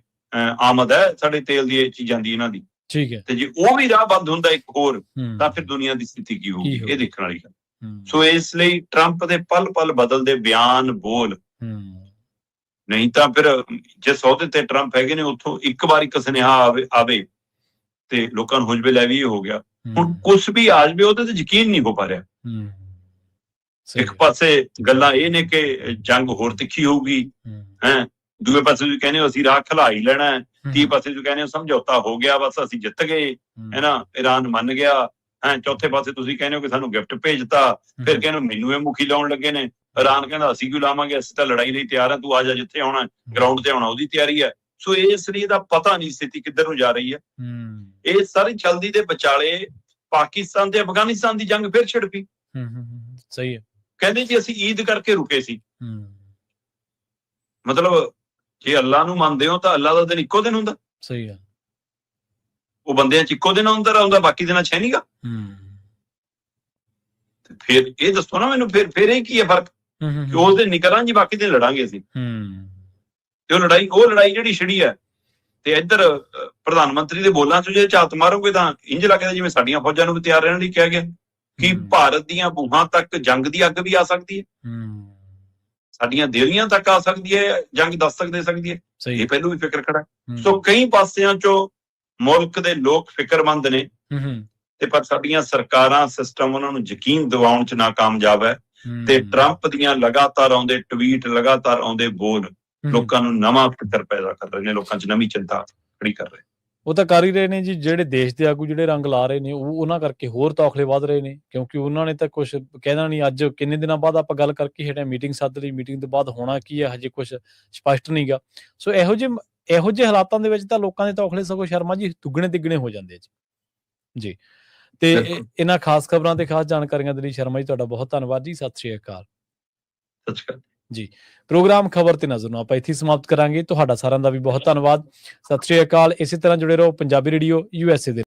ਆਮਦ ਹੈ ਸਾਡੇ ਤੇਲ ਦੀ ਚੀਜ਼ਾਂ ਦੀ, ਇਹਨਾਂ ਦੀ। ਠੀਕ ਹੈ। ਤੇ ਜੇ ਉਹ ਵੀ ਰਾਹ ਬੰਦ ਹੁੰਦਾ ਇੱਕ ਹੋਰ, ਤਾਂ ਫਿਰ ਦੁਨੀਆ ਦੀ ਸਥਿਤੀ ਕੀ ਹੋਊਗੀ, ਇਹ ਦੇਖਣ ਵਾਲੀ ਗੱਲ। ਸੋ ਇਸ ਲਈ ਟਰੰਪ ਦੇ ਪਲ ਪਲ ਬਦਲਦੇ ਬਿਆਨ ਬੋਲ, ਨਹੀਂ ਤਾਂ ਫਿਰ ਜਿਸ ਅਹੁਦੇ ਤੇ ਟਰੰਪ ਹੈਗੇ ਨੇ ਉੱਥੋਂ ਇੱਕ ਵਾਰੀ ਇੱਕ ਸੁਨੇਹਾ ਆਵੇ ਤੇ ਲੋਕਾਂ ਨੂੰ ਹੋ ਜਵੇ ਲੈ ਵੀ ਇਹ ਹੋ ਗਿਆ। ਹੁਣ ਕੁਛ ਵੀ ਆ ਜਾਵੇ ਉਹਦੇ ਤੇ ਯਕੀਨ ਨਹੀਂ ਹੋ ਪਾ ਰਿਹਾ। ਇੱਕ ਪਾਸੇ ਗੱਲਾਂ ਇਹ ਨੇ ਕਿ ਜੰਗ ਹੋਰ ਤਿੱਖੀ ਹੋਊਗੀ, ਦੂਏ ਪਾਸੇ ਤੁਸੀਂ ਕਹਿੰਦੇ ਹੋ ਅਸੀਂ ਰਾਹ ਖਿਲਾ ਹੀ ਲੈਣਾ ਹੈ, ਤੀਏ ਪਾਸੇ ਤੁਸੀਂ ਕਹਿੰਦੇ ਹੋ ਸਮਝੌਤਾ ਹੋ ਗਿਆ, ਬਸ ਅਸੀਂ ਜਿੱਤ ਗਏ, ਹੈ ਨਾ, ਈਰਾਨ ਮੰਨ ਗਿਆ, ਚੌਥੇ ਪਾਸੇ ਤੁਸੀਂ ਕਹਿੰਦੇ ਹੋ ਕਿ ਸਾਨੂੰ ਗਿਫਟ ਭੇਜਤਾ, ਫਿਰ ਕਹਿੰਦੇ ਮੈਨੂੰ ਇਹ ਮੁਖੀ ਲਾਉਣ ਲੱਗੇ ਨੇ। ਈਰਾਨ ਕਹਿੰਦਾ ਅਸੀਂ ਕਿਉਂ ਲਾਵਾਂਗੇ, ਅਸੀਂ ਤਾਂ ਲੜਾਈ ਲਈ ਤਿਆਰ ਹਾਂ, ਤੂੰ ਆ ਜਾ, ਜਿੱਥੇ ਆਉਣਾ ਗਰਾਊਂਡ ਤੇ ਆਉਣਾ ਉਹਦੀ ਤਿਆਰੀ ਹੈ। ਸੋ ਇਸ ਲਈ ਦਾ ਪਤਾ ਨਹੀਂ ਸਥਿਤੀ ਕਿੱਧਰ ਨੂੰ ਜਾ ਰਹੀ ਹੈ। ਇਹ ਸਾਰੀ ਚਲਦੀ ਦੇ ਵਿਚਾਲੇ ਪਾਕਿਸਤਾਨ ਤੇ ਅਫਗਾਨਿਸਤਾਨ ਦੀ ਜੰਗ ਫਿਰ ਛਿੜ ਪਈ। ਸਹੀ ਹੈ। ਕਹਿੰਦੇ ਜੀ ਅਸੀਂ ਈਦ ਕਰਕੇ ਰੁਕੇ ਸੀ। ਮਤਲਬ ਜੇ ਅੱਲਾ ਨੂੰ ਮੰਨਦੇ ਹੋ ਤਾਂ ਅੱਲਾ ਦਾ ਦਿਨ ਇੱਕੋ ਦਿਨ ਹੁੰਦਾ। ਸਹੀ ਹੈ। ਉਹ ਬੰਦਿਆਂ ਚ ਇੱਕੋ ਦਿਨ ਆਉਂਦਾ, ਬਾਕੀ ਦਿਨਾਂ ਚ ਹੈ ਨੀਗਾ। ਫਿਰ ਇਹ ਦੱਸੋ ਨਾ ਮੈਨੂੰ, ਫਿਰ ਇਹ ਕੀ ਹੈ ਫਰਕ? ਉਸ ਦਿਨ ਨਿਕਲਾਂ ਜੀ, ਬਾਕੀ ਦਿਨ ਲੜਾਂਗੇ ਅਸੀਂ। ਤੇ ਉਹ ਲੜਾਈ ਜਿਹੜੀ ਛਿੜੀ ਹੈ, ਤੇ ਇੱਧਰ ਪ੍ਰਧਾਨ ਮੰਤਰੀ ਦੇ ਬੋਲਾਂ ਚ ਜੇ ਝਾਤ ਮਾਰੋਗੇ ਤਾਂ ਇੰਝ ਲੱਗਦਾ ਜਿਵੇਂ ਸਾਡੀਆਂ ਫੌਜਾਂ ਨੂੰ ਵੀ ਤਿਆਰ ਰਹਿਣ ਲਈ ਕਿਹਾ ਗਿਆ ਕਿ ਭਾਰਤ ਦੀਆਂ ਬੂਹਾਂ ਤੱਕ ਜੰਗ ਦੀ ਅੱਗ ਵੀ ਆ ਸਕਦੀ ਹੈ, ਸਾਡੀਆਂ ਦੇਲੀਆਂ ਤੱਕ ਆ ਸਕਦੀ ਹੈ, ਜੰਗ ਦਸਤਕ ਦੇ ਸਕਦੀ ਹੈ। ਇਹ ਪਹਿਲੋਂ ਵੀ ਫਿਕਰ ਖੜਾ। ਸੋ ਕਈ ਪਾਸਿਆਂ ਚੋਂ ਮੁਲਕ ਦੇ ਲੋਕ ਫਿਕਰਮੰਦ ਨੇ, ਤੇ ਪਰ ਸਾਡੀਆਂ ਸਰਕਾਰਾਂ, ਸਿਸਟਮ ਉਹਨਾਂ ਨੂੰ ਯਕੀਨ ਦਿਵਾਉਣ ਚ ਨਾਕਾਮਯਾਬ ਹੈ। ਤੇ ਟਰੰਪ ਦੀਆਂ ਲਗਾਤਾਰ ਆਉਂਦੇ ਟਵੀਟ, ਲਗਾਤਾਰ ਆਉਂਦੇ ਬੋਲ ਲੋਕਾਂ ਨੂੰ ਨਵਾਂ ਫਿਕਰ ਪੈਦਾ ਕਰ ਰਹੇ ਨੇ, ਲੋਕਾਂ ਚ ਨਵੀਂ ਚਿੰਤਾ ਖੜੀ ਕਰ ਰਹੇ। ਉਹ ਤਾਂ ਕਰ ਹੀ ਰਹੇ ਨੇ ਜੀ। ਜਿਹੜੇ ਦੇਸ਼ ਦੇ ਆਗੂ ਜਿਹੜੇ ਰੰਗ ਲਾ ਰਹੇ ਨੇ, ਉਹ ਉਹਨਾਂ ਕਰਕੇ ਹੋਰ ਤੌਖਲੇ ਵੱਧ ਰਹੇ ਨੇ, ਕਿਉਂਕਿ ਉਹਨਾਂ ਨੇ ਤਾਂ ਕੁਛ ਕਹਿਣਾ ਨਹੀਂ। ਅੱਜ ਕਿੰਨੇ ਦਿਨਾਂ ਬਾਅਦ ਆਪਾਂ ਗੱਲ ਕਰਕੇ ਹਟੇ, ਮੀਟਿੰਗ ਸੱਦ ਲਈ, ਮੀਟਿੰਗ ਤੋਂ ਬਾਅਦ ਹੋਣਾ ਕੀ ਹੈ ਹਜੇ ਕੁਛ ਸਪਸ਼ਟ ਨਹੀਂ ਗਾ। ਸੋ ਇਹੋ ਜਿਹੇ ਹਾਲਾਤਾਂ ਦੇ ਵਿੱਚ ਤਾਂ ਲੋਕਾਂ ਦੇ ਤੌਖਲੇ ਸਗੋਂ ਸ਼ਰਮਾ ਜੀ ਦੁੱਗਣੇ ਤਿੱਗਣੇ ਹੋ ਜਾਂਦੇ ਜੀ। ਤੇ ਇਹਨਾਂ ਖਾਸ ਖਬਰਾਂ ਤੇ ਖਾਸ ਜਾਣਕਾਰੀਆਂ ਦੇ ਲਈ ਸ਼ਰਮਾ ਜੀ ਤੁਹਾਡਾ ਬਹੁਤ ਧੰਨਵਾਦ ਜੀ। ਸਤਿ ਸ਼੍ਰੀ ਅਕਾਲ ਜੀ। ਪ੍ਰੋਗਰਾਮ ਖਬਰ ਤੇ ਨਜ਼ਰ ਨੂੰ ਆਪਾਂ ਇੱਥੇ ਸਮਾਪਤ ਕਰਾਂਗੇ। ਤੁਹਾਡਾ ਸਾਰਿਆਂ ਦਾ ਵੀ ਬਹੁਤ ਧੰਨਵਾਦ। ਸਤਿ ਸ਼੍ਰੀ ਅਕਾਲ। ਇਸੇ ਤਰ੍ਹਾਂ ਜੁੜੇ ਰਹੋ ਪੰਜਾਬੀ ਰੇਡੀਓ USA ਦੇ।